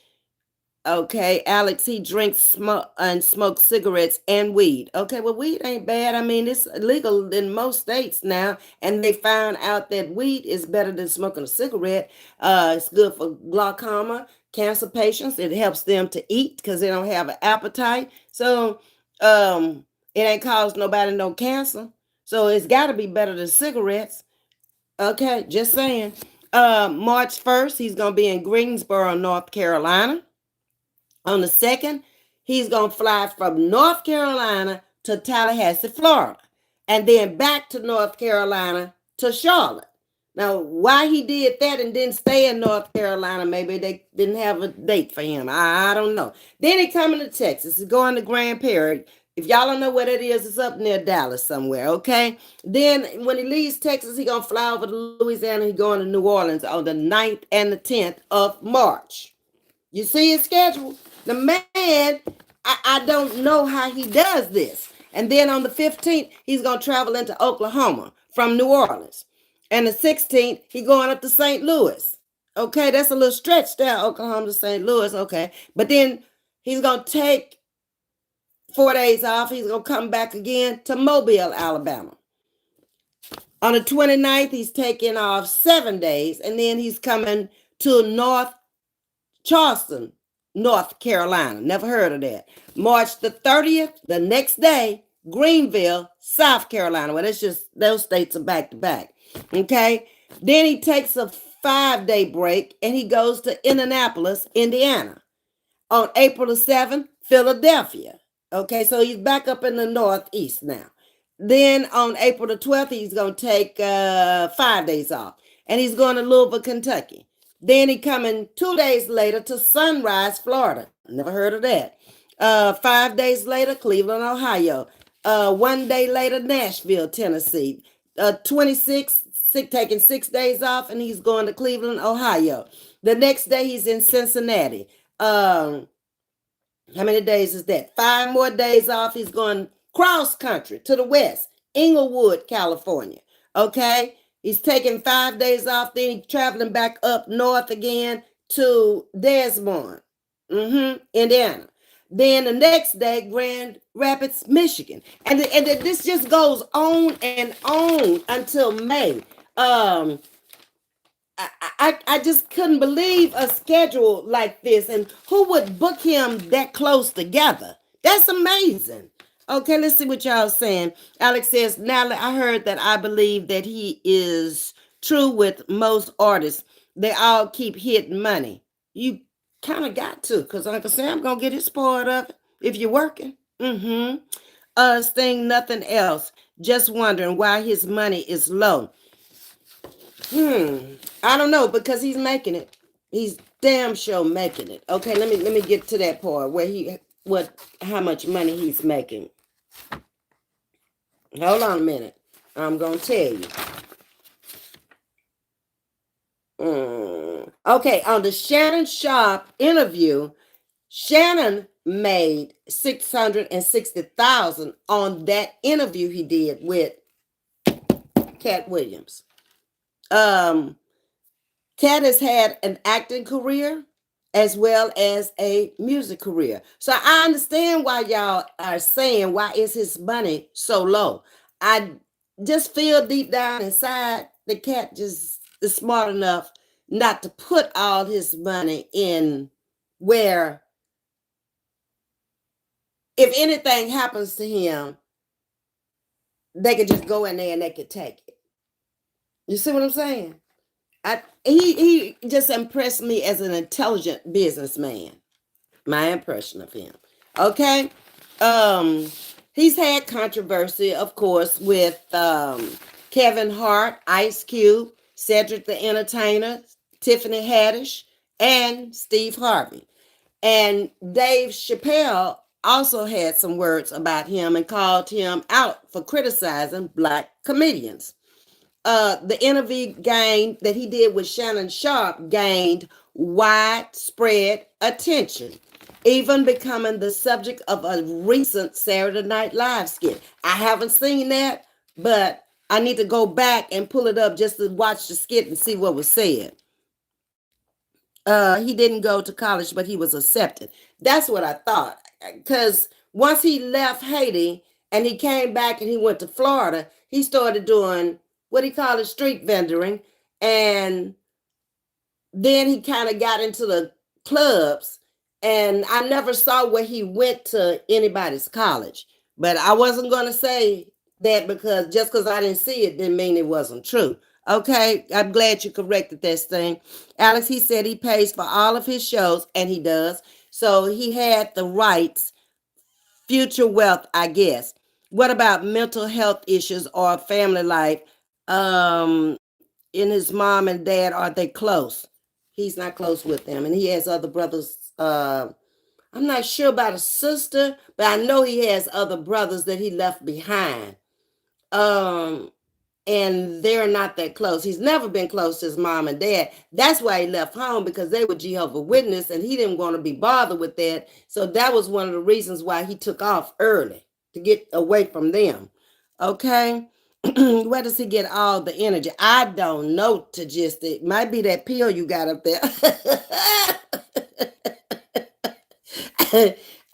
A: Okay, Alex, he drinks and smokes cigarettes and weed. Okay, well, weed ain't bad. I mean, it's legal in most states now, and they found out that weed is better than smoking a cigarette. It's good for glaucoma, cancer patients. It helps them to eat because they don't have an appetite. So it ain't caused nobody no cancer. So it's got to be better than cigarettes. Okay, just saying. March 1st, he's going to be in Greensboro, North Carolina. On the 2nd, he's going to fly from North Carolina to Tallahassee, Florida, and then back to North Carolina to Charlotte. Now, why he did that and didn't stay in North Carolina, maybe they didn't have a date for him. I don't know. Then he coming to Texas. He's going to Grand Prairie. If y'all don't know where that is, it's up near Dallas somewhere, okay? Then when he leaves Texas, he's going to fly over to Louisiana. He's going to New Orleans on the 9th and the 10th of March. You see his schedule? The man, I don't know how he does this. And then on the 15th, he's going to travel into Oklahoma from New Orleans. And the 16th, he's going up to St. Louis. Okay, that's a little stretch there, Oklahoma to St. Louis. Okay, but then he's going to take 4 days off. He's going to come back again to Mobile, Alabama. On the 29th, he's taking off 7 days. And then he's coming to North Charleston, North Carolina. Never heard of that. March the 30th, the next day, Greenville, South Carolina. Well, that's just, those states are back to back. Okay. Then he takes a 5-day break and he goes to Indianapolis, Indiana. On April the 7th, Philadelphia. Okay. So he's back up in the Northeast now. Then on April the 12th, he's going to take 5 days off and he's going to Louisville, Kentucky. Then he coming 2 days later to Sunrise, Florida. Never heard of that. 5 days later, Cleveland, Ohio. 1 day later, Nashville, Tennessee. 26, taking 6 days off, and he's going to Cleveland, Ohio. The next day, he's in Cincinnati. How many days is that? 5 more days off. He's going cross country to the west, Inglewood, California. Okay? He's taking 5 days off, then he's traveling back up north again to Des Moines, Indiana. Then the next day, Grand Rapids, Michigan. And this just goes on and on until May. I just couldn't believe a schedule like this. And who would book him that close together? That's amazing. Okay, let's see what y'all saying. Alex says, Natalie, I heard that I believe that he is true with most artists. They all keep hitting money. You kind of got to, because Uncle Sam going to get his part of it if you're working. Sting, nothing else. Just wondering why his money is low. I don't know, because he's making it. He's damn sure making it. Okay, let me get to that part where how much money he's making. Hold on a minute. I'm gonna tell you. Okay, on the Shannon Sharp interview, Shannon made $660,000 on that interview he did with Cat Williams. Cat has had an acting career as well as a music career. So I understand why y'all are saying, why is his money so low? I just feel deep down inside the Cat just is smart enough not to put all his money in where if anything happens to him, they could just go in there and they could take it. You see what I'm saying? He just impressed me as an intelligent businessman. My impression of him. Okay. He's had controversy, of course, with Kevin Hart, Ice Cube, Cedric the Entertainer, Tiffany Haddish, and Steve Harvey. And Dave Chappelle also had some words about him and called him out for criticizing Black comedians. The interview that he did with Shannon Sharp gained widespread attention, even becoming the subject of a recent Saturday Night Live skit. I haven't seen that, but I need to go back and pull it up just to watch the skit and see what was said. He didn't go to college, but he was accepted. That's what I thought. Because once he left Haiti and he came back and he went to Florida, he started doing what he called street vendoring. And then he kind of got into the clubs. And I never saw where he went to anybody's college. But I wasn't going to say that because just because I didn't see it didn't mean it wasn't true. Okay, I'm glad you corrected this thing. Alex, he said he pays for all of his shows, and he does. So he had the rights, future wealth, I guess. What about mental health issues or family life? In his mom and dad, are they close? He's not close with them, and he has other brothers. I'm not sure about a sister, but I know he has other brothers that he left behind. And they're not that close. He's never been close to his mom and dad. That's why he left home, because they were Jehovah's Witness and he didn't want to be bothered with that. So that was one of the reasons why he took off early, to get away from them. Okay. Where does he get all the energy? I don't know, to just, it might be that pill you got up there.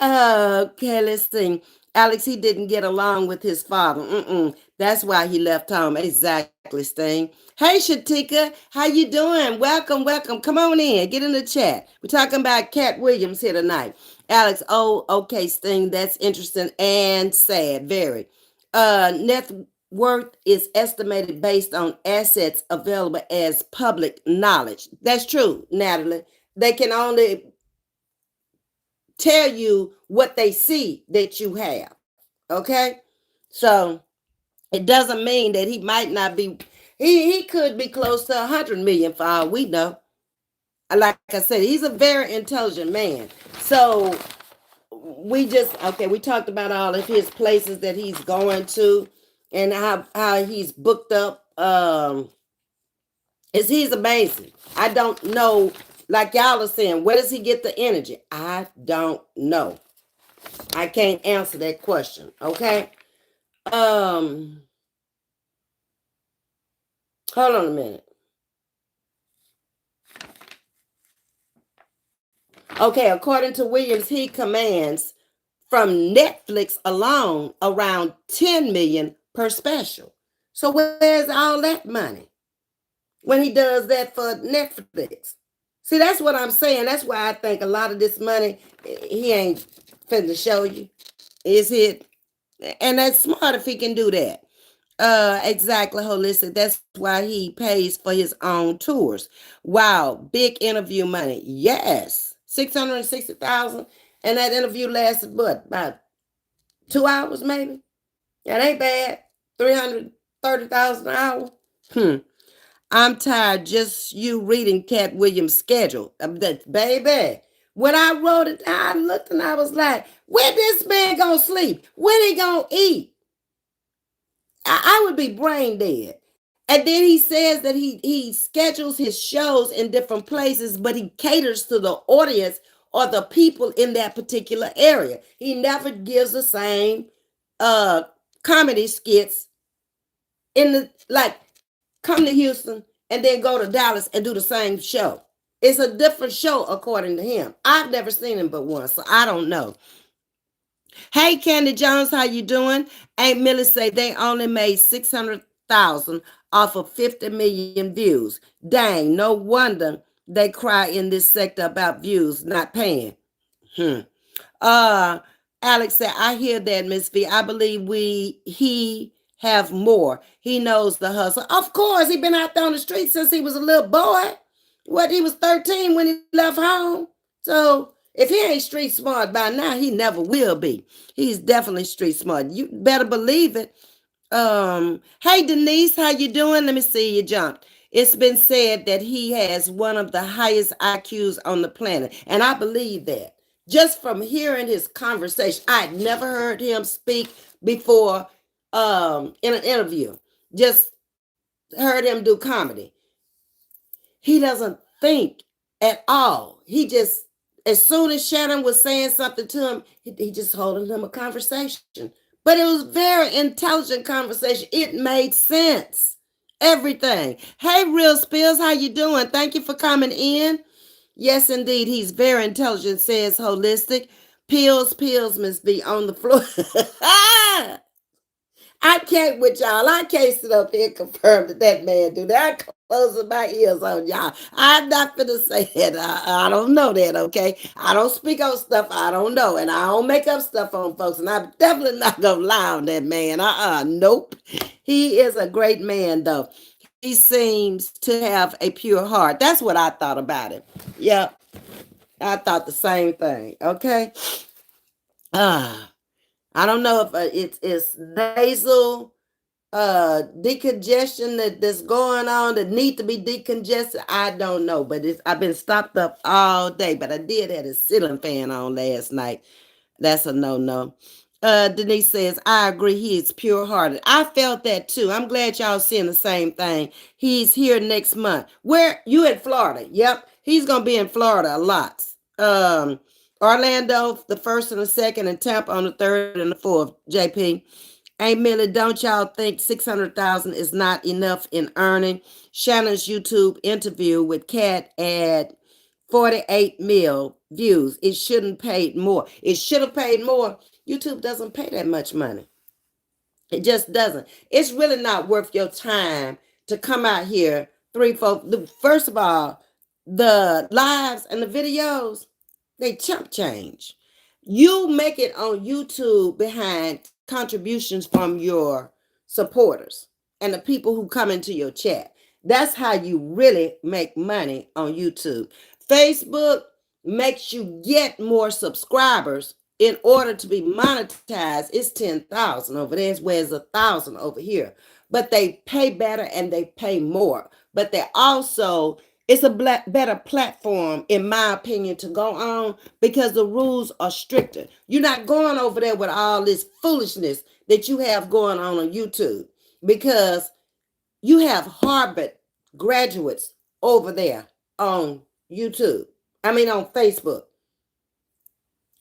A: Okay, let's see. Alex, he didn't get along with his father. That's why he left home. Exactly, Sting. Hey, Shatika, how you doing? Welcome, welcome. Come on in. Get in the chat. We're talking about Cat Williams here tonight. Alex, oh, okay, Sting. That's interesting and sad. Very. Net worth is estimated based on assets available as public knowledge. That's true, Natalie. They can only tell you what they see that you have. Okay? So it doesn't mean that he might not be, he could be close to 100 million for all we know. Like I said, he's a very intelligent man. So we talked about all of his places that he's going to and how he's booked up. He's amazing. I don't know, like y'all are saying, where does he get the energy? I don't know. I can't answer that question. Okay. Um, hold on a minute. Okay, according to Williams, he commands from Netflix alone around 10 million per special. So where's all that money when he does that for Netflix? See, that's what I'm saying. That's why I think a lot of this money he ain't finna show you. Is it? And that's smart if he can do that. Exactly, holistic. That's why he pays for his own tours. Wow, big interview money. Yes, 660,000, and that interview lasted what, about 2 hours maybe. That ain't bad. 330,000 an hour. Hmm. I'm tired just you reading Cat Williams' schedule. That baby. When I wrote it down, I looked and I was like, where this man gonna sleep? When he gonna eat? I would be brain dead. And then he says that he schedules his shows in different places, but he caters to the audience or the people in that particular area. He never gives the same uh comedy skits in the like come to Houston and then go to Dallas and do the same show. It's a different show according to him. I've never seen him but once, so I don't know. Hey, Candy Jones, how you doing? Aunt Millie say they only made 600,000 off of 50 million views. Dang, no wonder they cry in this sector about views not paying. Hmm. Uh, Alex said, I hear that, Ms.V. I believe he have more. He knows the hustle. Of course, he been out there on the street since he was a little boy. What, he was 13 when he left home. So if he ain't street smart by now, he never will be. He's definitely street smart. You better believe it. Hey Denise, how you doing? Let me see you jump. It's been said that he has one of the highest IQs on the planet, and I believe that. Just from hearing his conversation, I'd never heard him speak before in an interview. Just heard him do comedy. He doesn't think at all. He just, as soon as Shannon was saying something to him, he just holding him a conversation. But it was very intelligent conversation. It made sense. Everything. Hey, Real Spills, how you doing? Thank you for coming in. Yes, indeed. He's very intelligent, says Holistic. Pills, Ms.V. on the floor. I can't with y'all. I can't sit up here and confirm that man do that. I'm closing my ears on y'all. I'm not gonna say it. I don't know that, okay? I don't speak on stuff I don't know, and I don't make up stuff on folks, and I'm definitely not gonna lie on that man. Nope. He is a great man, though. He seems to have a pure heart. That's what I thought about him. Yep, I thought the same thing. Okay. Ah. I don't know if it's nasal decongestion that's going on that need to be decongested. I don't know, but I've been stopped up all day. But I did have a ceiling fan on last night. That's a no. Denise says, I agree. He is pure hearted. I felt that too. I'm glad y'all seeing the same thing. He's here next month. Where you in Florida? Yep. He's gonna be in Florida a lot. Orlando, the 1st and the 2nd, and Tampa on the 3rd and the 4th. JP. Hey, Millie, don't y'all think 600,000 is not enough in earning? Shannon's YouTube interview with Kat at 48 mil views. It shouldn't paid more. It should have paid more. YouTube doesn't pay that much money. It just doesn't. It's really not worth your time to come out here, 3, 4. First of all, the lives and the videos, they chump change. You make it on YouTube behind contributions from your supporters and the people who come into your chat. That's how you really make money on YouTube. Facebook makes you get more subscribers in order to be monetized. It's 10,000 over there, whereas 1,000 over here. But they pay better and they pay more. But they also, it's a better platform, in my opinion, to go on because the rules are stricter. You're not going over there with all this foolishness that you have going on YouTube because you have Harvard graduates over there on YouTube. I mean, on Facebook.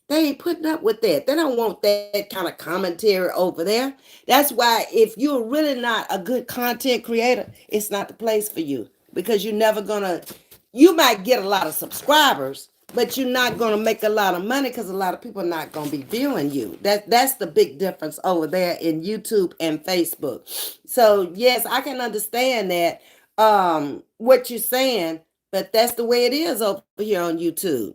A: They ain't putting up with that. They don't want that kind of commentary over there. That's why if you're really not a good content creator, it's not the place for you, because you're never gonna. You might get a lot of subscribers, but you're not gonna make a lot of money because a lot of people are not gonna be viewing you. That's the big difference over there in YouTube and Facebook. So yes, I can understand that what you're saying, but that's the way it is over here on YouTube.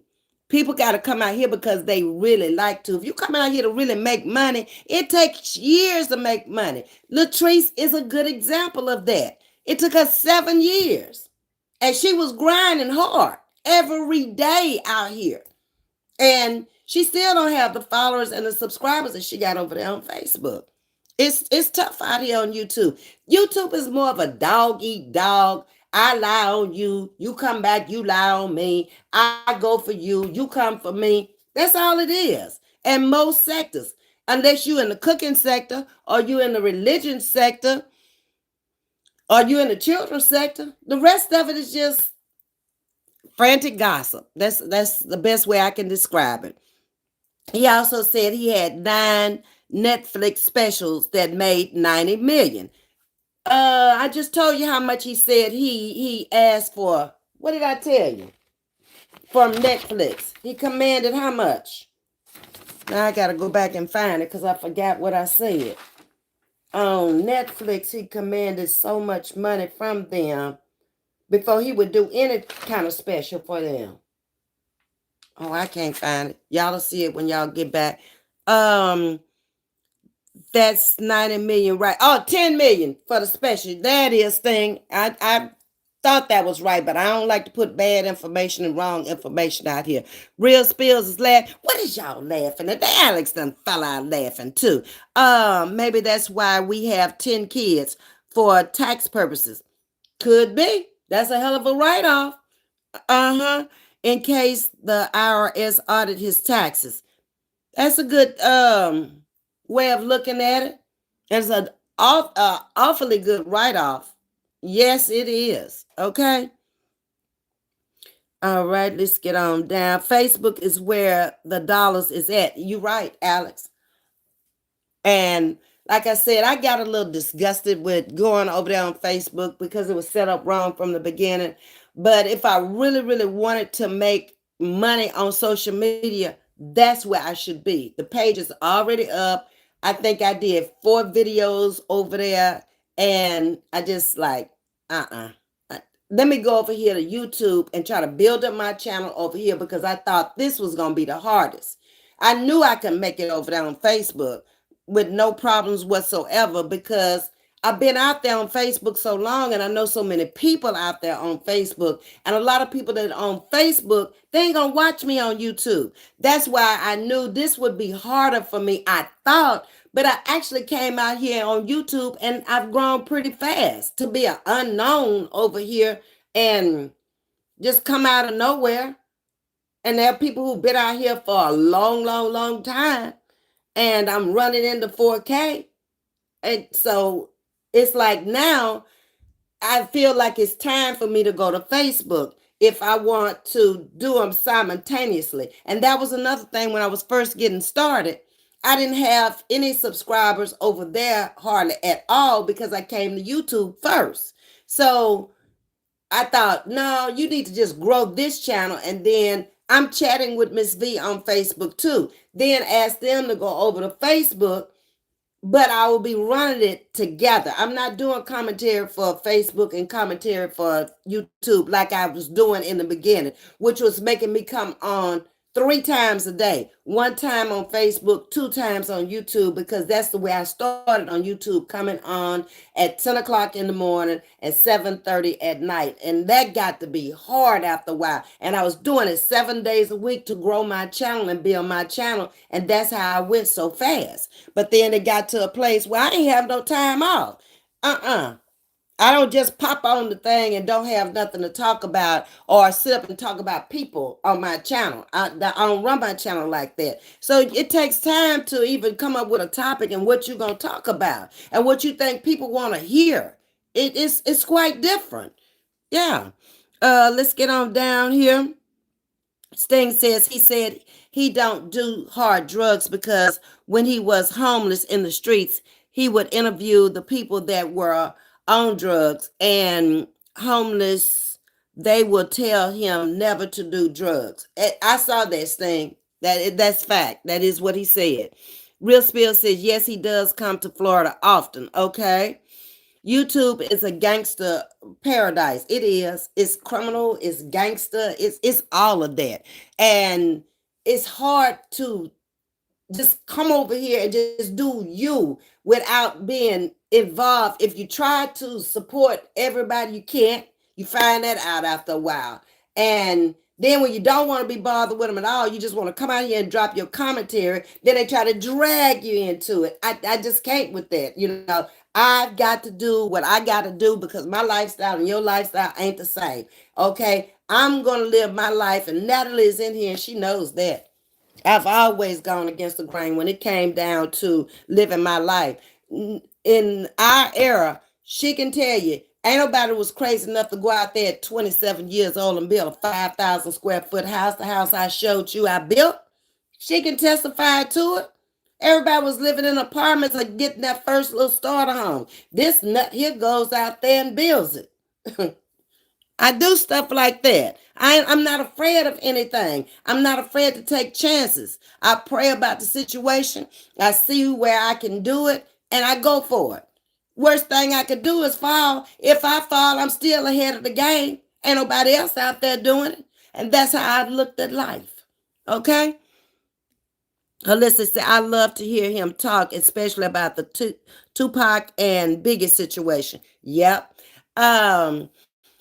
A: People got to come out here because they really like to. If you come out here to really make money, it takes years to make money. Latrice is a good example of that. It took her 7 years, and she was grinding hard every day out here. And she still don't have the followers and the subscribers that she got over there on Facebook. It's tough out here on YouTube. YouTube is more of a dog eat dog. I lie on you. You come back, you lie on me. I go for you. You come for me. That's all it is. And most sectors, unless you in the cooking sector or you in the religion sector or you in the children's sector, the rest of it is just frantic gossip. That's the best way I can describe it. He also said he had 9 Netflix specials that made 90 million. I just told you how much he said he asked for. What did I tell you? From Netflix. He commanded how much? Now I gotta go back and find it because I forgot what I said. On Netflix, he commanded so much money from them before he would do any kind of special for them. Oh, I can't find it. Y'all will see it when y'all get back. That's 90 million, right? Oh, 10 million for the special. That is thing. I thought that was right, but I don't like to put bad information and wrong information out here. Real Spills is laughing. What is y'all laughing at? The Alex done fell out laughing too. Maybe that's why we have 10 kids for tax purposes. Could be. That's a hell of a write-off. Uh-huh. In case the IRS audit his taxes. That's a good way of looking at it. It's an awfully good write-off. Yes, it is. Okay. All right, let's get on down. Facebook is where the dollars is at. You're right, Alex. And like I said, I got a little disgusted with going over there on Facebook because it was set up wrong from the beginning. But if I really, really wanted to make money on social media, that's where I should be. The page is already up. I think I did 4 videos over there, and I just like, uh-uh. Let me go over here to YouTube and try to build up my channel over here because I thought this was going to be the hardest. I knew I could make it over there on Facebook with no problems whatsoever because I've been out there on Facebook so long and I know so many people out there on Facebook, and a lot of people that are on Facebook, they ain't gonna watch me on YouTube. That's why I knew this would be harder for me, I thought, but I actually came out here on YouTube and I've grown pretty fast to be an unknown over here and just come out of nowhere. And there are people who've been out here for a long, long, long time, and I'm running into 4K. And so it's like now I feel like it's time for me to go to Facebook if I want to do them simultaneously. And that was another thing when I was first getting started. I didn't have any subscribers over there hardly at all because I came to YouTube first. So I thought, no, you need to just grow this channel. And then I'm chatting with Ms.V on Facebook too. Then ask them to go over to Facebook, but I will be running it together. I'm not doing commentary for Facebook and commentary for YouTube like I was doing in the beginning, which was making me come on 3 times a day. 1 time on Facebook, 2 times on YouTube, because that's the way I started on YouTube, coming on at 10 o'clock in the morning and 7:30 at night. And that got to be hard after a while. And I was doing it 7 days a week to grow my channel and build my channel. And that's how I went so fast. But then it got to a place where I ain't have no time off. I don't just pop on the thing and don't have nothing to talk about or sit up and talk about people on my channel. I don't run my channel like that. So it takes time to even come up with a topic and what you're going to talk about and what you think people want to hear. It's quite different. Yeah. Let's get on down here. Sting says he said he don't do hard drugs because when he was homeless in the streets, he would interview the people that were on drugs and homeless. They would tell him never to do drugs. I saw this thing. That's fact. That is what he said. Real Spill says yes, he does come to Florida often. Okay. YouTube is a gangster paradise. It is. It's criminal. It's gangster. It's all of that, and it's hard to just come over here and just do you without being involved. If you try to support everybody, you can't. You find that out after a while. And then when you don't want to be bothered with them at all, you just want to come out here and drop your commentary. Then they try to drag you into it. I just can't with that. I've got to do what I got to do because my lifestyle and your lifestyle ain't the same. Okay. I'm going to live my life. And Natalie is in here and she knows that. I've always gone against the grain when it came down to living my life. In our era, she can tell you, ain't nobody was crazy enough to go out there at 27 years old and build a 5,000 square foot house. The house I showed you I built. She can testify to it. Everybody was living in apartments or getting that first little starter home. This nut here goes out there and builds it. I do stuff like that. I'm not afraid of anything. I'm not afraid to take chances. I pray about the situation. I see where I can do it, and I go for it. Worst thing I could do is fall. If I fall, I'm still ahead of the game. Ain't nobody else out there doing it. And that's how I looked at life. Okay? Alyssa said, I love to hear him talk, especially about the Tupac and Biggie situation. Yep.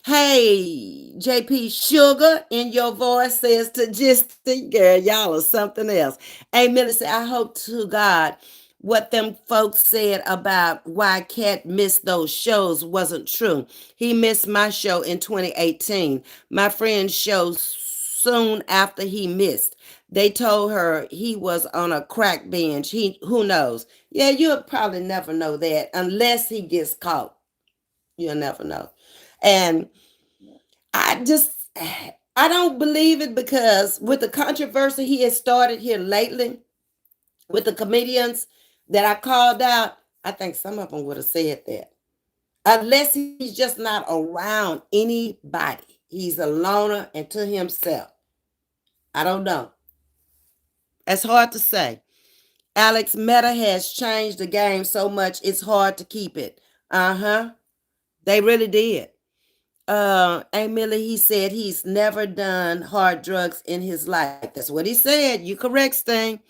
A: Hey, JP Sugar in your voice says to just think, girl, y'all are something else. Hey, Millie said, I hope to God what them folks said about why Cat missed those shows wasn't true. He missed my show in 2018. My friend's show soon after he missed. They told her he was on a crack binge. Who knows? Yeah, you'll probably never know that unless he gets caught. You'll never know. And I don't believe it because with the controversy he has started here lately with the comedians that I called out, I think some of them would have said that. Unless he's just not around anybody. He's a loner and to himself. I don't know. It's hard to say. Alex, Meta has changed the game so much it's hard to keep it. Uh-huh. They really did. Emily, he said he's never done hard drugs in his life. That's what he said. You correct, Sting.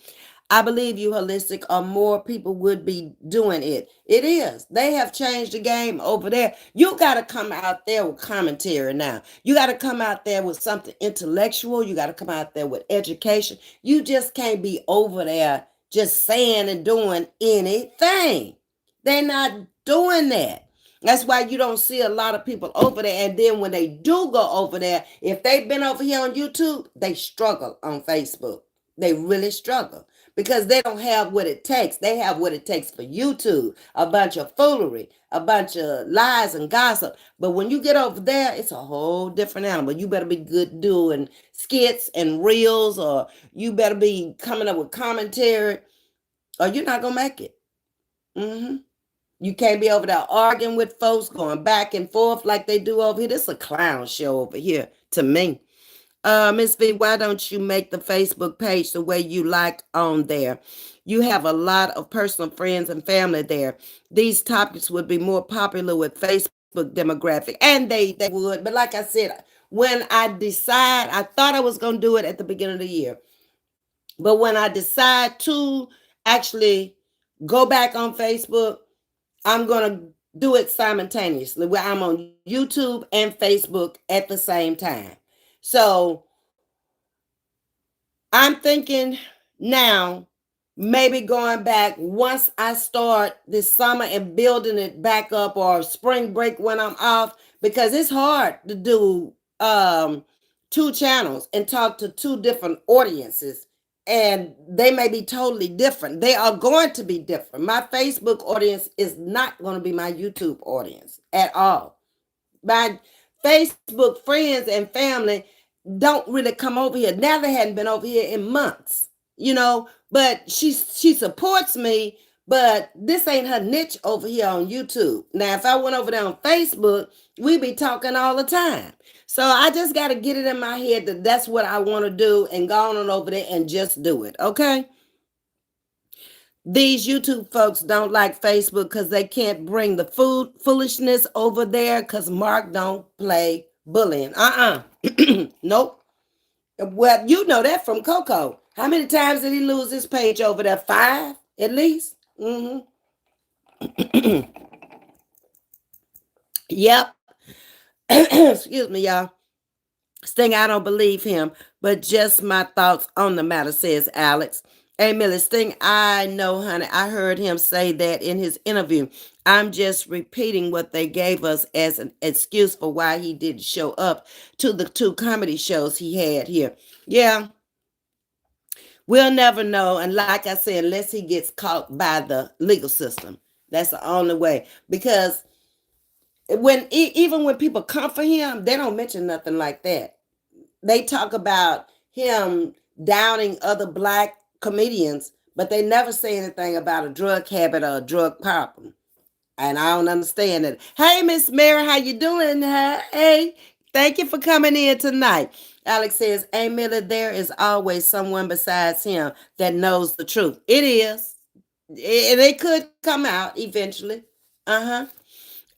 A: I believe you, Holistic, or more people would be doing it. It is. They have changed the game over there. You got to come out there with commentary now. You got to come out there with something intellectual. You got to come out there with education. You just can't be over there just saying and doing anything. They're not doing that. That's why you don't see a lot of people over there. And then when they do go over there, if they've been over here on YouTube, they struggle on Facebook. They really struggle because they don't have what it takes. They have what it takes for YouTube, a bunch of foolery, a bunch of lies and gossip. But when you get over there, it's a whole different animal. You better be good doing skits and reels, or you better be coming up with commentary, or you're not going to make it. You can't be over there arguing with folks, going back and forth like they do over here. This is a clown show over here to me. Ms.V, why don't you make the Facebook page the way you like on there? You have a lot of personal friends and family there. These topics would be more popular with Facebook demographic, and they would. But like I said, when I decide, I thought I was going to do it at the beginning of the year. But when I decide to actually go back on Facebook, I'm going to do it simultaneously where I'm on YouTube and Facebook at the same time. So I'm thinking now, maybe going back once I start this summer and building it back up, or spring break when I'm off, because it's hard to do two channels and talk to two different audiences. And they may be totally different. They are going to be different. My Facebook audience is not going to be my YouTube audience at all. My Facebook friends and family don't really come over here. Now they hadn't been over here in months, but she supports me, but this ain't her niche over here on YouTube. Now, if I went over there on Facebook, we be talking all the time. So I just got to get it in my head that that's what I want to do and go on over there and just do it, okay? These YouTube folks don't like Facebook because they can't bring the foolishness over there because Mark don't play bullying. Nope. Well, you know that from Coco. How many times did he lose his page over there? 5 at least? Yep. Excuse me, y'all. Sting, I don't believe him, but just my thoughts on the matter, says Alex. Hey, Millie, Sting, I know, honey. I heard him say that in his interview. I'm just repeating what they gave us as an excuse for why he didn't show up to the 2 comedy shows he had here. Yeah, we'll never know. And like I said, unless he gets caught by the legal system, that's the only way. Because even when people come for him, they don't mention nothing like that. They talk about him downing other black comedians, but they never say anything about a drug habit or a drug problem. And I don't understand it. Hey, Miss Mary, how you doing? Hey, thank you for coming in tonight. Alex says, hey, Miller, there is always someone besides him that knows the truth. It is. And it could come out eventually.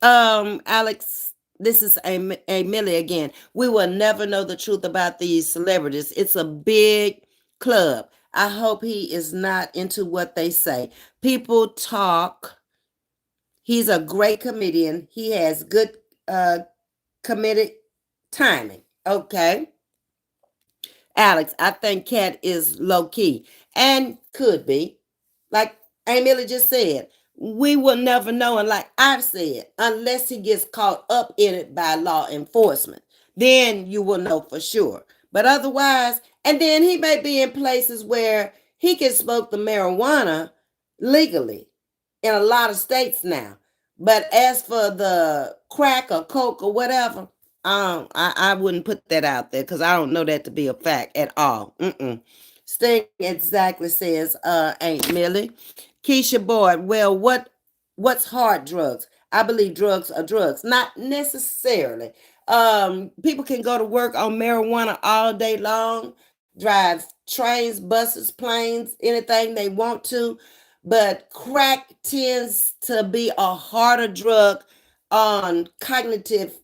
A: Alex, this is a Millie again. We will never know the truth about these celebrities. It's a big club. I hope he is not into what they say. People talk. He's a great comedian. He has good comedic timing. Okay. Alex, I think Cat is low key and could be. Like Amelia just said, we will never know. And like I've said, unless he gets caught up in it by law enforcement, then you will know for sure. But otherwise, and then he may be in places where he can smoke the marijuana legally in a lot of states now. But as for the crack or coke or whatever, I wouldn't put that out there because I don't know that to be a fact at all. Sting exactly says, Aunt Millie. Keisha Boyd, well, what's hard drugs? I believe drugs are drugs. Not necessarily. People can go to work on marijuana all day long, drive trains, buses, planes, anything they want to. But crack tends to be a harder drug on cognitive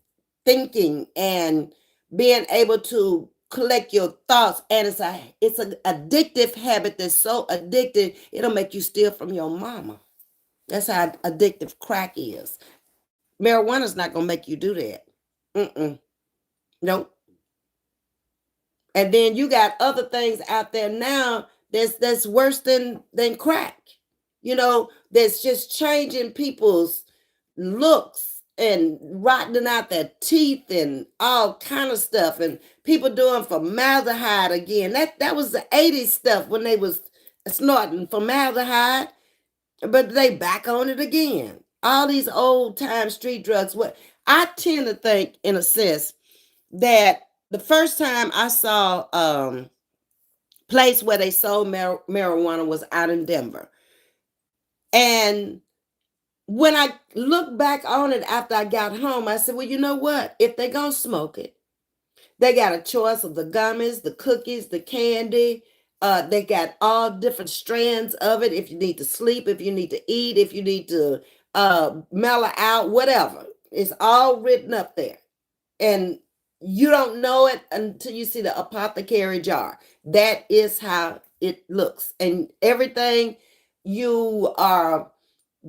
A: thinking and being able to collect your thoughts, and it's an addictive habit that's so addictive it'll make you steal from your mama. That's how addictive crack is. Marijuana's not gonna make you do that. Nope. And then you got other things out there now that's worse than crack. That's just changing people's looks and rotting out their teeth and all kind of stuff. And people doing formaldehyde again. That was the 80s stuff when they was snorting formaldehyde, but they back on it again. All these old time street drugs. What I tend to think, in a sense, that the first time I saw place where they sold marijuana was out in Denver. And when I look back on it after I got home, I said, well, you know what? If they're going to smoke it, they got a choice of the gummies, the cookies, the candy. They got all different strands of it. If you need to sleep, if you need to eat, if you need to mellow out, whatever. It's all written up there. And you don't know it until you see the apothecary jar. That is how it looks. And everything you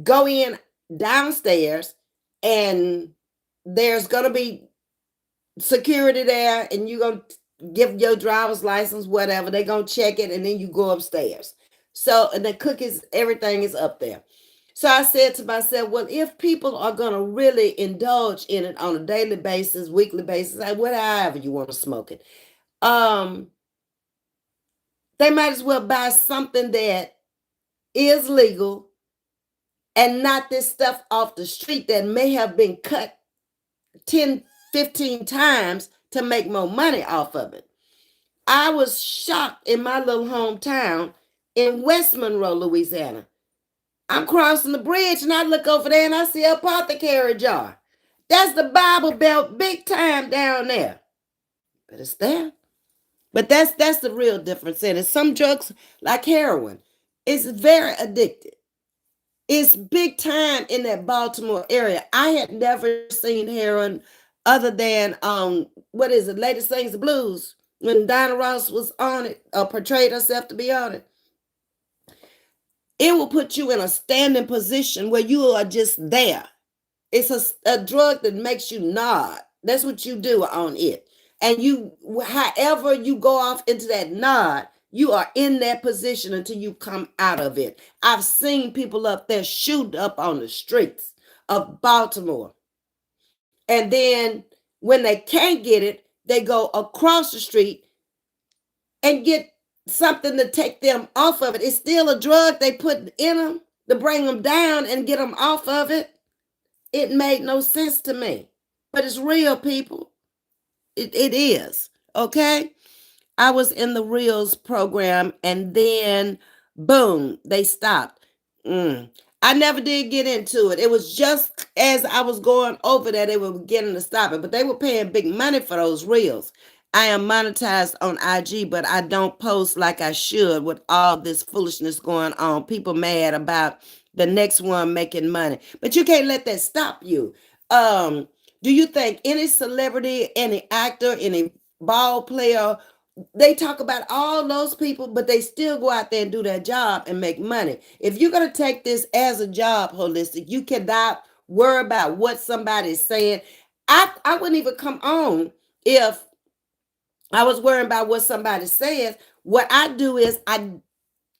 A: go in downstairs, and there's going to be security there, and you're going to give your driver's license, whatever. They're going to check it, and then you go upstairs. So, and the cookies, everything is up there. So I said to myself, well, if people are going to really indulge in it on a daily basis, weekly basis, whatever you want to smoke it, they might as well buy something that is legal and not this stuff off the street that may have been cut 10, 15 times to make more money off of it. I was shocked in my little hometown in West Monroe, Louisiana. I'm crossing the bridge and I look over there and I see a apothecary jar. That's the Bible Belt big time down there. But it's there. But that's the real difference in it. Some drugs, like heroin, is very addictive. It's big time in that Baltimore area. I had never seen heroin other than what is it, Lady Sings the Blues, when Dinah Ross was on it or portrayed herself to be on it. It will put you in a standing position where you are just there. It's a drug that makes you nod. That's what you do on it. And you, however you go off into that nod, you are in that position until you come out of it. I've seen people up there shoot up on the streets of Baltimore. And then when they can't get it, they go across the street and get something to take them off of it. It's still a drug they put in them to bring them down and get them off of it. It made no sense to me. But it's real, people. It is. Okay? I was in the Reels program and then boom, they stopped. I never did get into it. It was just as I was going over there, they were beginning to stop it, but they were paying big money for those Reels. I am monetized on IG, but I don't post like I should with all this foolishness going on. People mad about the next one making money, but you can't let that stop you. Do you think any celebrity, any actor, any ball player, they talk about all those people, but they still go out there and do their job and make money? If you're going to take this as a job, holistic, you cannot worry about what somebody's saying. I wouldn't even come on if I was worrying about what somebody says. What I do is I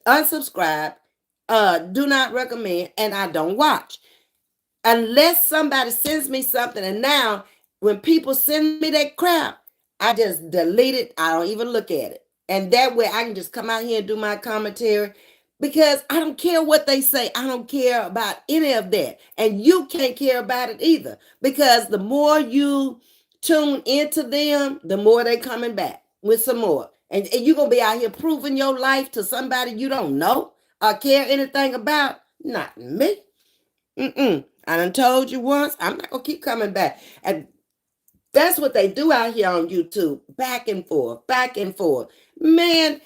A: unsubscribe, do not recommend, and I don't watch. Unless somebody sends me something, and now when people send me that crap, I just delete it. I don't even look at it. And that way I can just come out here and do my commentary, because I don't care what they say. I don't care about any of that. And you can't care about it either, because the more you tune into them, the more they coming back with some more. And you're going to be out here proving your life to somebody you don't know or care anything about. Not me. I done told you once, I'm not going to keep coming back. And that's what they do out here on YouTube. Back and forth, back and forth. Man,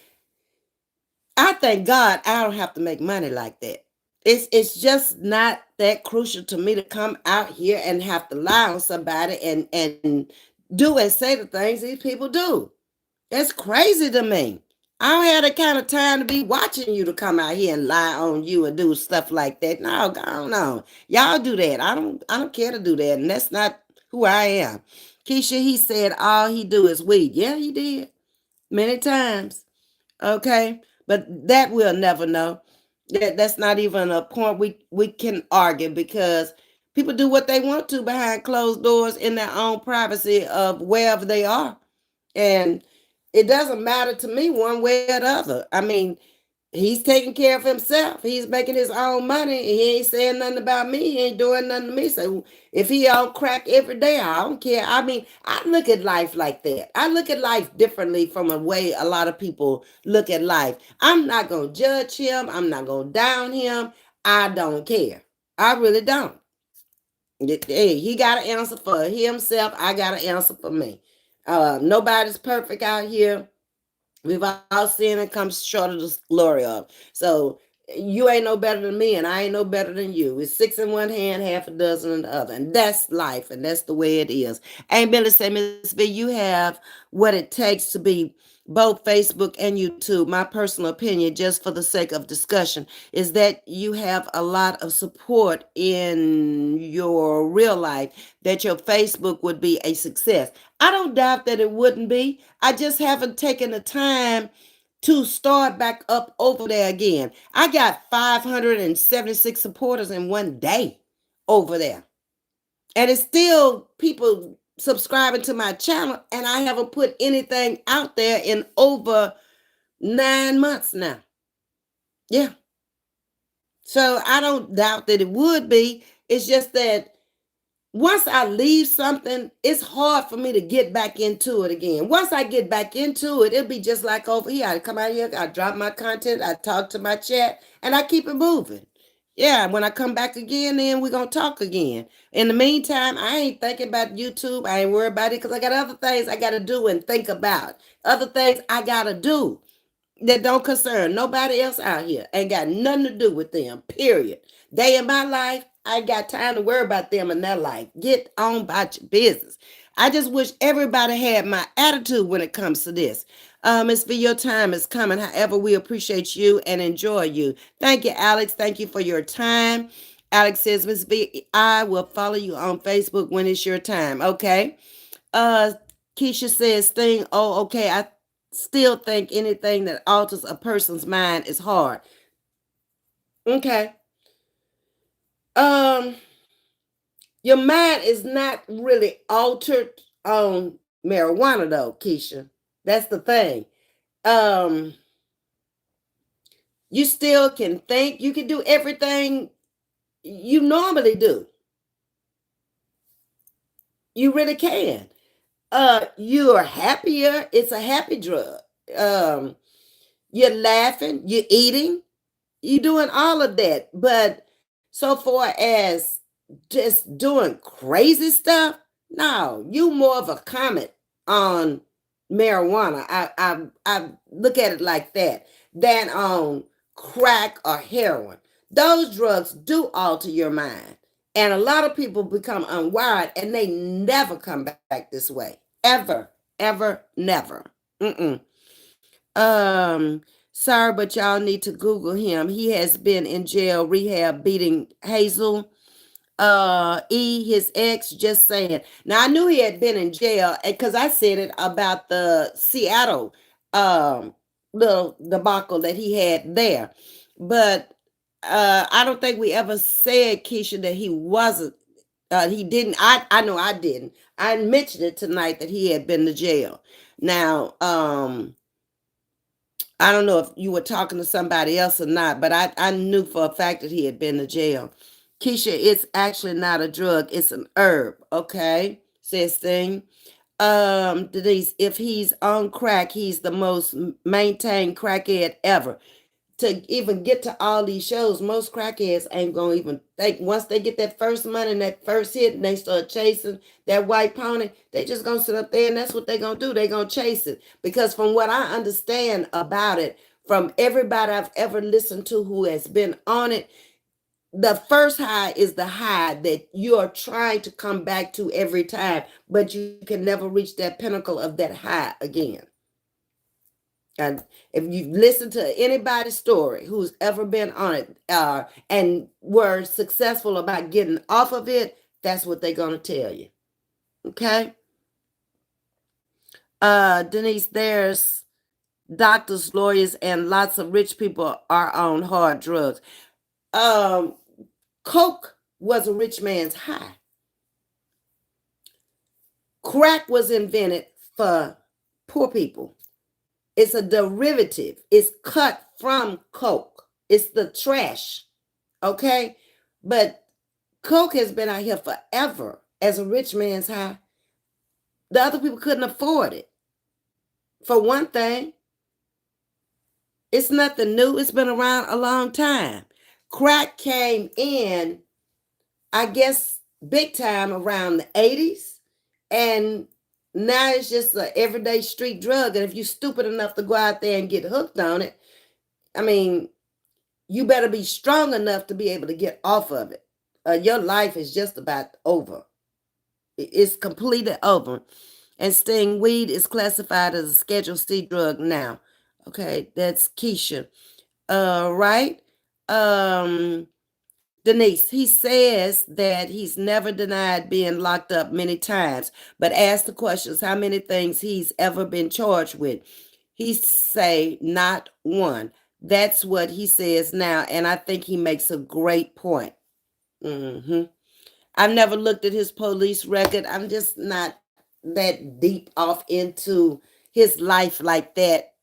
A: I thank God I don't have to make money like that. It's just not that crucial to me to come out here and have to lie on somebody and do and say the things these people do. That's crazy to me. I don't have that kind of time to be watching you to come out here and lie on you and do stuff like that. No, go on. Y'all do that. I don't care to do that. And that's not who I am. Keisha, he said all he do is weed. Yeah, he did. Many times. Okay. But that we'll never know. That's not even a point we can argue, because people do what they want to behind closed doors in their own privacy of wherever they are. And it doesn't matter to me one way or the other. I mean, he's taking care of himself. He's making his own money. He ain't saying nothing about me. He ain't doing nothing to me. So if he on crack every day, I don't care. I mean, I look at life like that. I look at life differently from the way a lot of people look at life. I'm not going to judge him. I'm not going to down him. I don't care. I really don't. Hey, he got an answer for himself. I got an answer for me. Nobody's perfect out here. We've all sinned and come short of the glory of. So you ain't no better than me, and I ain't no better than you. It's 6 in one hand, half a dozen in the other. And that's life, and that's the way it is. Ain't Billy say, Ms.V, you have what it takes to be both Facebook and YouTube. My personal opinion, just for the sake of discussion, is that you have a lot of support in your real life, that your Facebook would be a success. I don't doubt that it wouldn't be. I just haven't taken the time to start back up over there again. I got 576 supporters in one day over there. And it's still people subscribing to my channel, and I haven't put anything out there in over 9 months now. Yeah. So I don't doubt that it would be. It's just that once I leave something, it's hard for me to get back into it again. Once I get back into it, it'll be just like over here. I come out here, I drop my content, I talk to my chat, and I keep it moving. Yeah, when I come back again, then we're going to talk again. In the meantime, I ain't thinking about YouTube. I ain't worried about it because I got other things I got to do and think about. Other things I got to do that don't concern nobody else out here. Ain't got nothing to do with them, period. They in my life, I ain't got time to worry about them in their life. Get on about your business. I just wish everybody had my attitude when it comes to this. Ms.V, your time is coming. However, we appreciate you and enjoy you. Thank you, Alex. Thank you for your time. Alex says, Ms.V, I will follow you on Facebook when it's your time. Okay. Uh, Keisha says, thing, oh, okay. I still think anything that alters a person's mind is hard. Okay. Um, your mind is not really altered on marijuana though, Keisha. That's the thing. Um, you still can think, you can do everything you normally do. You really can. You're happier. It's a happy drug. Um, you're laughing, you're eating, you're doing all of that. But so far as just doing crazy stuff, no, you more of a comet on marijuana. I look at it like that than on crack or heroin. Those drugs do alter your mind. And a lot of people become unwired and they never come back this way. Ever, ever, never. Mm-mm. Um, Sorry, but y'all need to Google him. He has been in jail rehab beating Hazel his ex, just saying. Now I knew he had been in jail because I said it about the Seattle little debacle that he had there. But I don't think we ever said, Keisha, that he wasn't he didn't. I know I didn't. I mentioned it tonight that he had been to jail. Now, I don't know if you were talking to somebody else or not, but I knew for a fact that he had been to jail. Keisha, it's actually not a drug, it's an herb, okay? Says thing. Denise, if he's on crack, he's the most maintained crackhead ever. To even get to all these shows, most crackheads ain't gonna even think. Once they get that first money and that first hit and they start chasing that white pony, they just gonna sit up there and that's what they gonna do. They gonna chase it. Because from what I understand about it, from everybody I've ever listened to who has been on it, the first high is the high that you're trying to come back to every time, but you can never reach that pinnacle of that high again. And if you listen to anybody's story who's ever been on it and were successful about getting off of it, that's what they're going to tell you. Okay? Denise, there's doctors, lawyers, and lots of rich people are on hard drugs. Coke was a rich man's high. Crack was invented for poor people. It's a derivative. It's cut from Coke. It's the trash. Okay? But Coke has been out here forever as a rich man's high. The other people couldn't afford it. For one thing, it's nothing new. It's been around a long time. Crack came in, I guess, big time around the 80s. And now it's just an everyday street drug. And if you're stupid enough to go out there and get hooked on it, I mean, you better be strong enough to be able to get off of it. Your life is just about over. It's completely over. And Sting, weed is classified as a Schedule C drug now. Okay, that's Keisha. Right? Denise, he says that he's never denied being locked up many times, but asked the questions how many things he's ever been charged with. He say not one. That's what he says now, and I think he makes a great point. I've never looked at his police record. I'm just not that deep off into his life like that.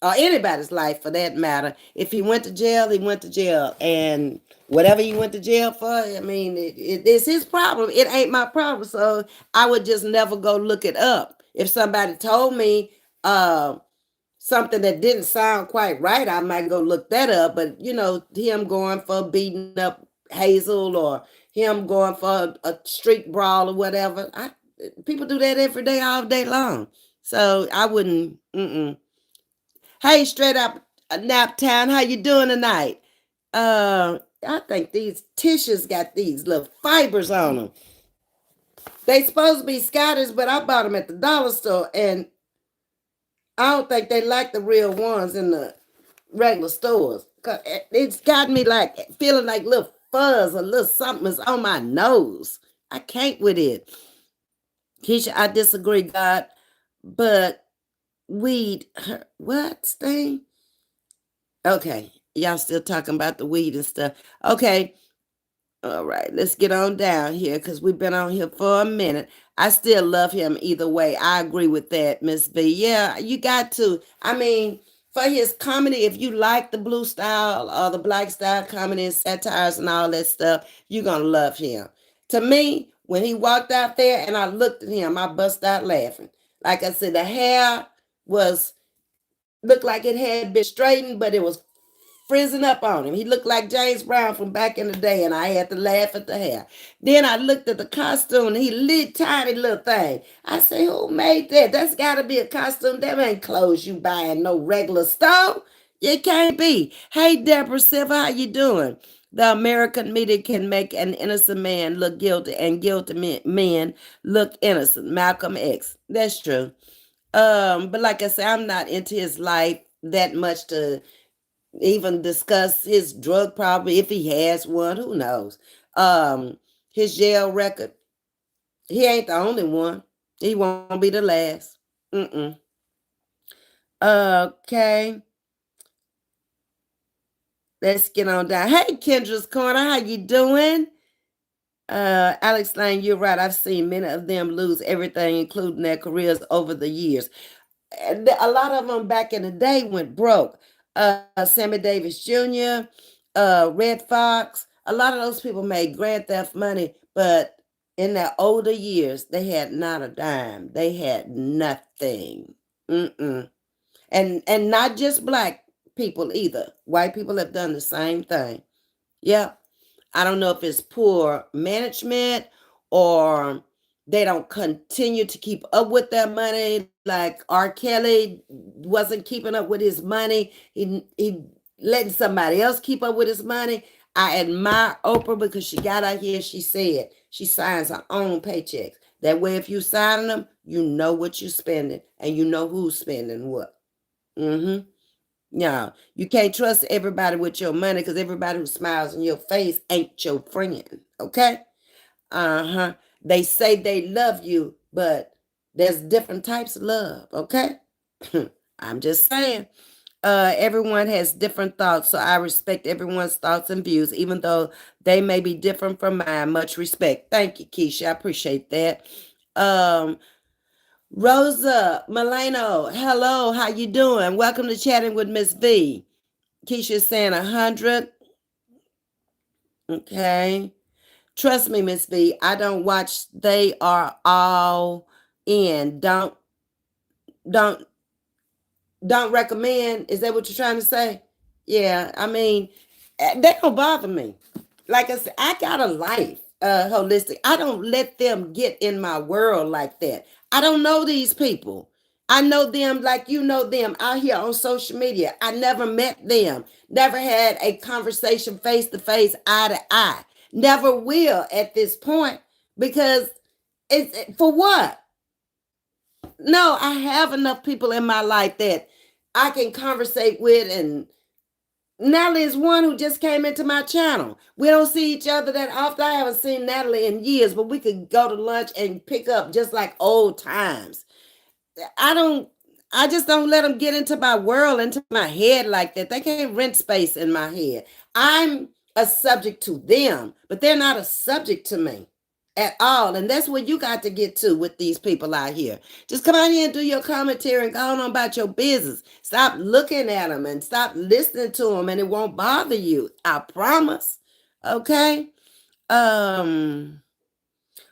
A: or anybody's life for that matter. If he went to jail, he went to jail. And whatever he went to jail for, I mean, it's his problem. It ain't my problem. So I would just never go look it up. If somebody told me something that didn't sound quite right, I might go look that up. But, him going for beating up Hazel or him going for a street brawl or whatever, people do that every day, all day long. So I wouldn't, Hey, straight up Nap Town, how you doing tonight? I think these tissues got these little fibers on them. They supposed to be Scottish, but I bought them at the dollar store, and I don't think they like the real ones in the regular stores. It's got me like feeling like little fuzz or little something is on my nose. I can't with it. Keisha, I disagree, God, but weed, what, Sting? Okay, y'all still talking about the weed and stuff. Okay, all right, let's get on down here because we've been on here for a minute. I still love him either way. I agree with that, Ms.V. Yeah, you got to. I mean, for his comedy, if you like the blue style or the black style comedy and satires and all that stuff, you're going to love him. To me, when he walked out there and I looked at him, I bust out laughing. Like I said, the hair looked like it had been straightened, but it was frizzing up on him. He looked like James Brown from back in the day, and I had to laugh at the hair. Then I looked at the costume, and he lit tiny little thing. I say, who made that? That's got to be a costume. That ain't clothes you buy in no regular store. It can't be. Hey, Deborah Silver, how you doing? The American media can make an innocent man look guilty and guilty men look innocent. Malcolm X. That's true. But like I said, I'm not into his life that much to even discuss his drug problem if he has one. Who knows? His jail record. He ain't the only one. He won't be the last. Okay. Let's get on down. Hey, Kendra's Corner, how you doing? Alex Lane, you're right. I've seen many of them lose everything, including their careers over the years. A lot of them back in the day went broke. Sammy Davis Jr., Red Fox, a lot of those people made grand theft money, but in their older years, they had not a dime. They had nothing. And not just black people either. White people have done the same thing. Yep. I don't know if it's poor management or they don't continue to keep up with their money. Like R. Kelly wasn't keeping up with his money. He letting somebody else keep up with his money. I admire Oprah because she got out here. She said she signs her own paychecks. That way, if you signing them, you know what you're spending and you know who's spending what. No, you can't trust everybody with your money because everybody who smiles in your face ain't your friend. Okay? They say they love you, but there's different types of love. Okay? I'm just saying. Everyone has different thoughts, so I respect everyone's thoughts and views, even though they may be different from mine. Much respect. Thank you, Keisha. I appreciate that. Rosa Milano, hello, how you doing? Welcome to Chatting with Ms.V. Keisha's saying 100. Okay. Trust me, Ms.V, I don't watch. They are all in. Don't recommend. Is that what you're trying to say? Yeah, I mean, they don't bother me. Like I said, I got a life, holistic. I don't let them get in my world like that. I don't know these people. I know them like you know them out here on social media. I never met them. Never had a conversation face to face, eye to eye. Never will at this point because it's for what? No, I have enough people in my life that I can conversate with, and Natalie is one who just came into my channel. We don't see each other that often. I haven't seen Natalie in years, but we could go to lunch and pick up just like old times. I just don't let them get into my world, into my head like that. They can't rent space in my head. I'm a subject to them, but they're not a subject to me. at all. And that's what you got to get to with these people out here. Just come out here and do your commentary and go on about your business. Stop looking at them and stop listening to them, and it won't bother you. I promise. Okay. Um,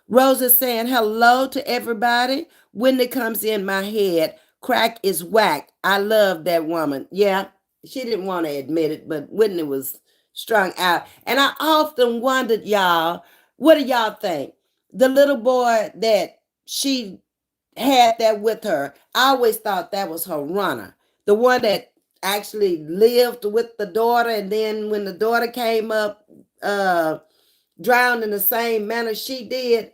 A: Rose is saying hello to everybody. When it comes in my head, crack is whack. I love that woman. Yeah, she didn't want to admit it, but Whitney was strung out. And I often wondered, y'all, what do y'all think? The little boy that she had that with her, I always thought that was her runner. The one that actually lived with the daughter, and then when the daughter came up, drowned in the same manner she did,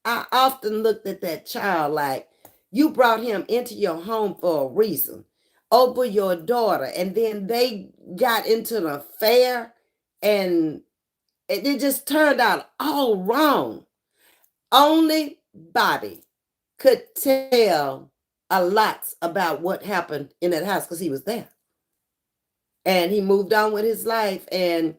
A: I often looked at that child like, you brought him into your home for a reason over your daughter, and then they got into an affair, and it just turned out all wrong. Only Bobby could tell a lot about what happened in that house because he was there. And he moved on with his life and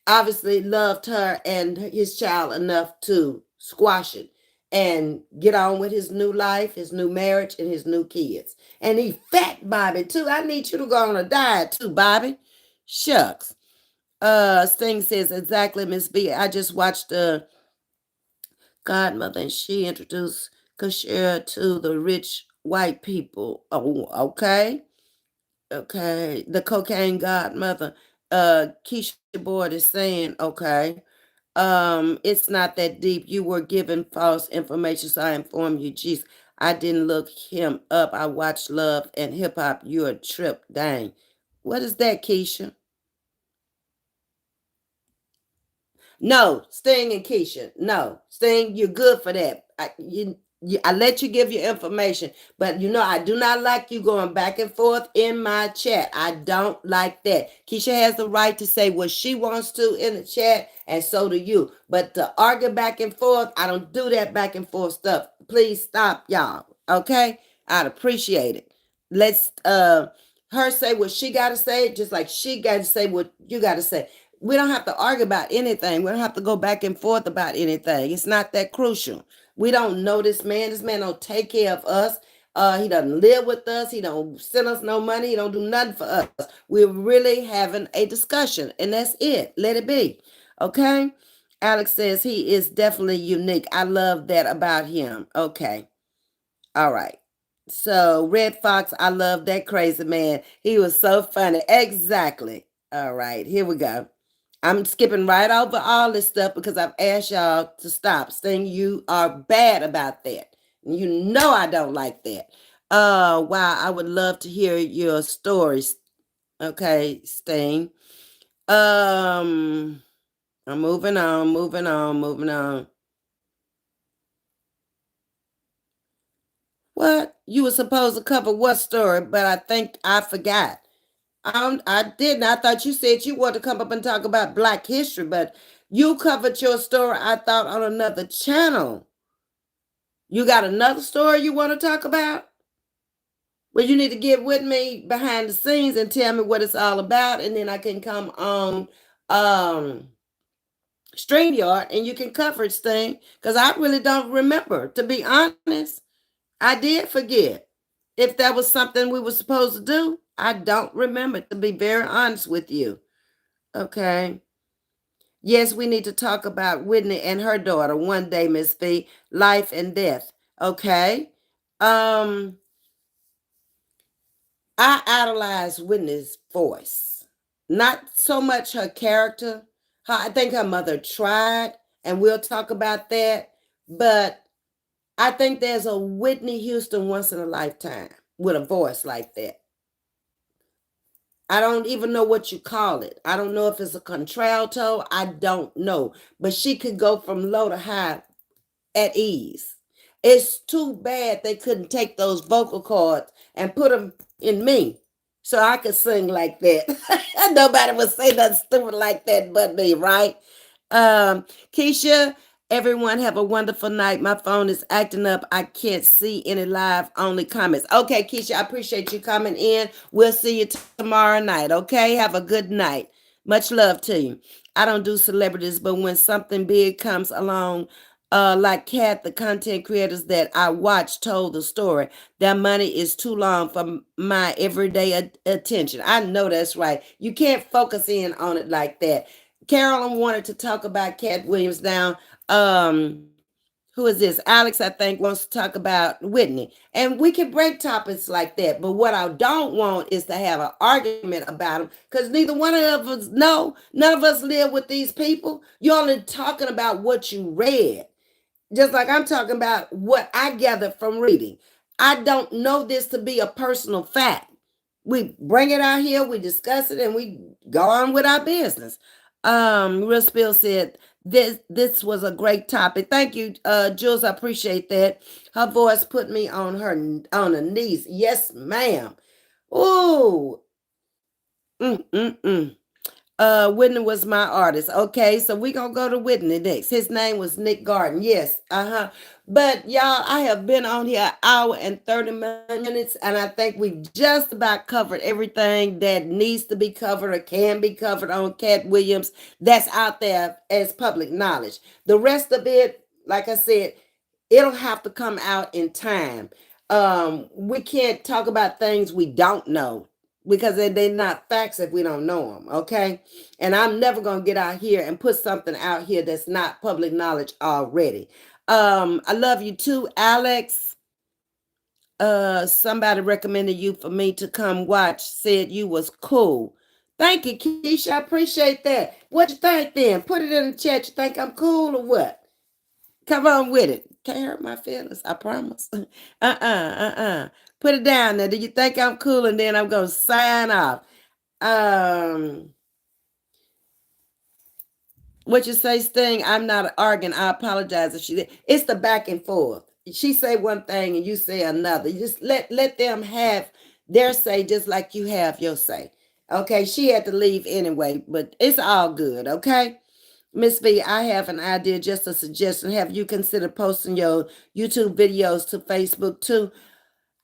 A: obviously loved her and his child enough to squash it and get on with his new life, his new marriage, and his new kids. And he fat Bobby too. I need you to go on a diet too, Bobby. Shucks. Sting says, exactly, Ms.V. I just watched Godmother and she introduced Kashira to the rich white people. Oh, okay. Okay. The cocaine godmother. Keisha Board is saying, okay. It's not that deep. You were given false information, so I informed you. Jeez, I didn't look him up. I watched Love and Hip Hop. You're a trip. Dang. What is that, Keisha? No, Sting and Keisha. No, Sting, you're good for that. I let you give your information, but I do not like you going back and forth in my chat. I don't like that. Keisha has the right to say what she wants to in the chat, and so do you. But to argue back and forth, I don't do that back and forth stuff. Please stop, y'all. Okay? I'd appreciate it. Let's her say what she gotta say, just like she gotta say what you gotta say. We don't have to argue about anything. We don't have to go back and forth about anything. It's not that crucial. We don't know this man. This man don't take care of us. He doesn't live with us. He don't send us no money. He don't do nothing for us. We're really having a discussion, and that's it. Let it be. Okay? Alex says he is definitely unique. I love that about him. Okay. All right. So, Red Fox, I love that crazy man. He was so funny. Exactly. All right. Here we go. I'm skipping right over all this stuff because I've asked y'all to stop saying you are bad about that. You know I don't like that. Wow, I would love to hear your stories. Okay, Sting. I'm moving on. What? You were supposed to cover what story, but I think I forgot. I didn't. I thought you said you wanted to come up and talk about Black history, but you covered your story, I thought, on another channel. You got another story you want to talk about? Well, you need to get with me behind the scenes and tell me what it's all about, and then I can come on StreamYard and you can cover this thing because I really don't remember. To be honest, I did forget if that was something we were supposed to do. I don't remember, to be very honest with you. Okay. Yes, we need to talk about Whitney and her daughter one day, Ms.V. Life and death. Okay. I idolize Whitney's voice. Not so much her character. I think her mother tried, and we'll talk about that. But I think there's a Whitney Houston once in a lifetime with a voice like that. I don't even know what you call it. I don't know if it's a contralto. I don't know. But she could go from low to high at ease. It's too bad they couldn't take those vocal cords and put them in me so I could sing like that. Nobody would say nothing stupid like that but me, right? Keisha, everyone have a wonderful night. My phone is acting up. I can't see any live only comments. Okay, Keisha, I appreciate you coming in. We'll see you tomorrow night. Okay, have a good night. Much love to you. I don't do celebrities, but when something big comes along, Like Kat, the content creators that I watched told the story. Their money is too long for my everyday attention. I know that's right. You can't focus in on it like that. Carolyn wanted to talk about Cat Williams now. Who is this? Alex, I think, wants to talk about Whitney. And we can break topics like that. But what I don't want is to have an argument about them because neither one of us know. None of us live with these people. You're only talking about what you read. Just like I'm talking about what I gathered from reading. I don't know this to be a personal fact. We bring it out here, we discuss it, and we go on with our business. Real Spill said this was a great topic. Thank you, Jules. I appreciate that. Her voice put me on her knees. Yes, ma'am. Ooh. Mm-mm-mm. Whitney was my artist. Okay, so we gonna go to Whitney next. His name was Nick Garden. Yes, But y'all, I have been on here an hour and 30 minutes, and I think we've just about covered everything that needs to be covered or can be covered on Cat Williams that's out there as public knowledge. The rest of it, like I said, it'll have to come out in time. We can't talk about things we don't know because they're not facts if we don't know them, okay? And I'm never going to get out here and put something out here that's not public knowledge already. I love you too, Alex. Somebody recommended you for me to come watch, said you was cool. Thank you, Keisha. I appreciate that. What you think then? Put it in the chat. You think I'm cool or what? Come on with it. Can't hurt my feelings, I promise. Put it down there. Do you think I'm cool? And then I'm going to sign off. What you say, Sting? I'm not arguing. I apologize if she did. It's the back and forth. She say one thing and you say another. You just let them have their say just like you have your say. Okay, she had to leave anyway, but it's all good, okay? Ms.V, I have an idea, just a suggestion. Have you considered posting your YouTube videos to Facebook too?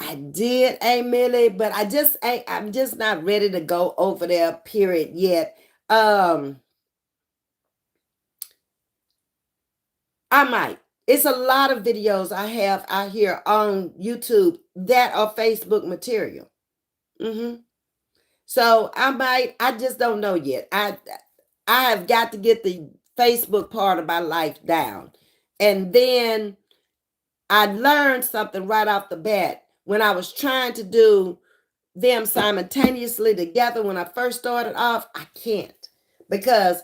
A: I did, Millie, but I'm just not ready to go over there, period, yet. I might. It's a lot of videos I have out here on YouTube that are Facebook material. So I just don't know yet. I have got to get the Facebook part of my life down. And then I learned something right off the bat when I was trying to do them simultaneously together when I first started off. I can't because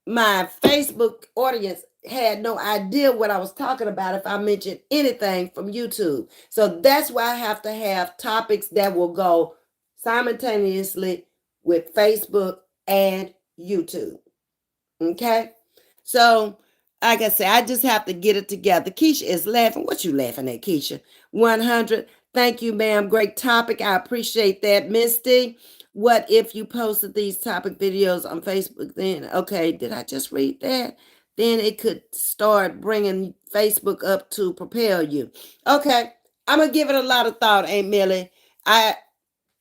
A: my Facebook audience had no idea what I was talking about if I mentioned anything from YouTube. So that's why I have to have topics that will go simultaneously with Facebook and YouTube. Okay? So, like I said, I just have to get it together. Keisha is laughing. What you laughing at, Keisha? 100. Thank you, ma'am. Great topic. I appreciate that. Misty, what if you posted these topic videos on Facebook then? Okay, did I just read that? Then it could start bringing Facebook up to propel you. Okay, I'm going to give it a lot of thought, Aunt Millie. I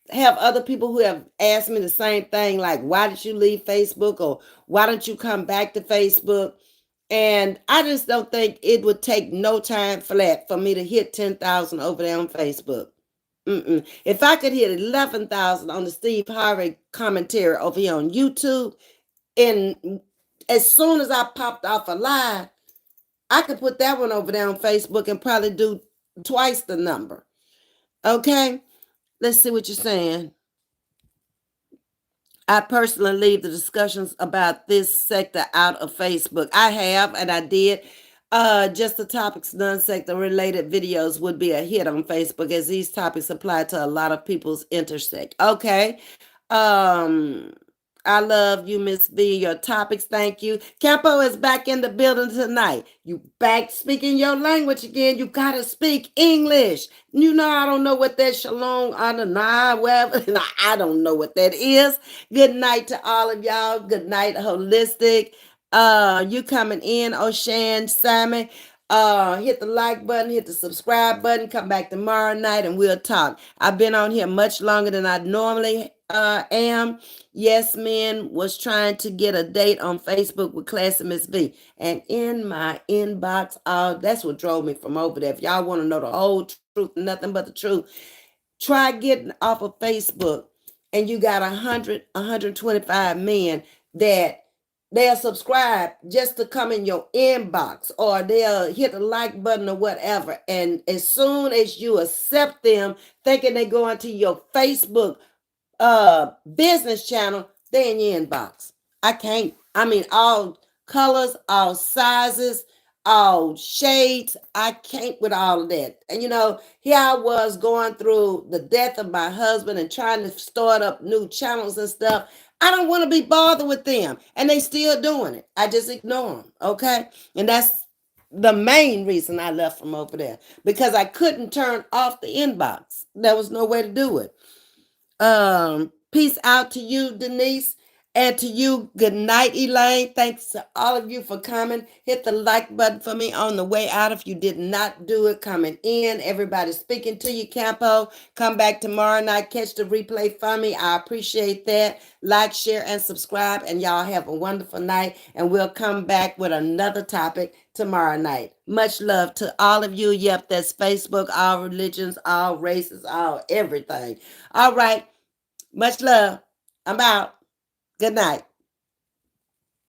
A: have other people who have asked me the same thing, like, why did you leave Facebook? Or why don't you come back to Facebook? And I just don't think it would take no time flat for me to hit 10,000 over there on Facebook. If I could hit 11,000 on the Steve Harvey commentary over here on YouTube, and as soon as I popped off a live, I could put that one over there on Facebook and probably do twice the number. Okay, let's see what you're saying. I personally leave the discussions about this sector out of Facebook. I have, and I did. Just the topics, non-sector related videos would be a hit on Facebook as these topics apply to a lot of people's intersect. Okay. I love you, Ms.V. Your topics, thank you. Campo is back in the building tonight. You back speaking your language again. You gotta speak English. You know, I don't know what that shalom, Adonai, whatever. I don't know what that is. Good night to all of y'all. Good night, Holistic. You coming in, O'Shan, Simon. Hit the like button, hit the subscribe button, come back tomorrow night and we'll talk. I've been on here much longer than I normally Am Yes Man was trying to get a date on Facebook with Classy Ms.V. And in my inbox, that's what drove me from over there. If y'all want to know the whole truth, nothing but the truth, try getting off of Facebook and you got 125 men that they'll subscribe just to come in your inbox, or they'll hit the like button or whatever. And as soon as you accept them, thinking they go into your Facebook business channel, they in your inbox. I can't. I mean, all colors, all sizes, all shades. I can't with all of that. And here I was going through the death of my husband and trying to start up new channels and stuff. I don't want to be bothered with them, and they still doing it. I just ignore them. Okay, and that's the main reason I left from over there, because I couldn't turn off the inbox. There was no way to do it. Peace out to you, Denise, and to you. Good night, Elaine. Thanks to all of you for coming. Hit the like button for me on the way out if you did not do it coming in. Everybody speaking to you, Campo. Come back tomorrow night. Catch the replay for me. I appreciate that. Like, share, and subscribe. And y'all have a wonderful night. And we'll come back with another topic tomorrow night. Much love to all of you. Yep, that's Facebook, all religions, all races, all everything. All right. Much love. I'm out. Good night.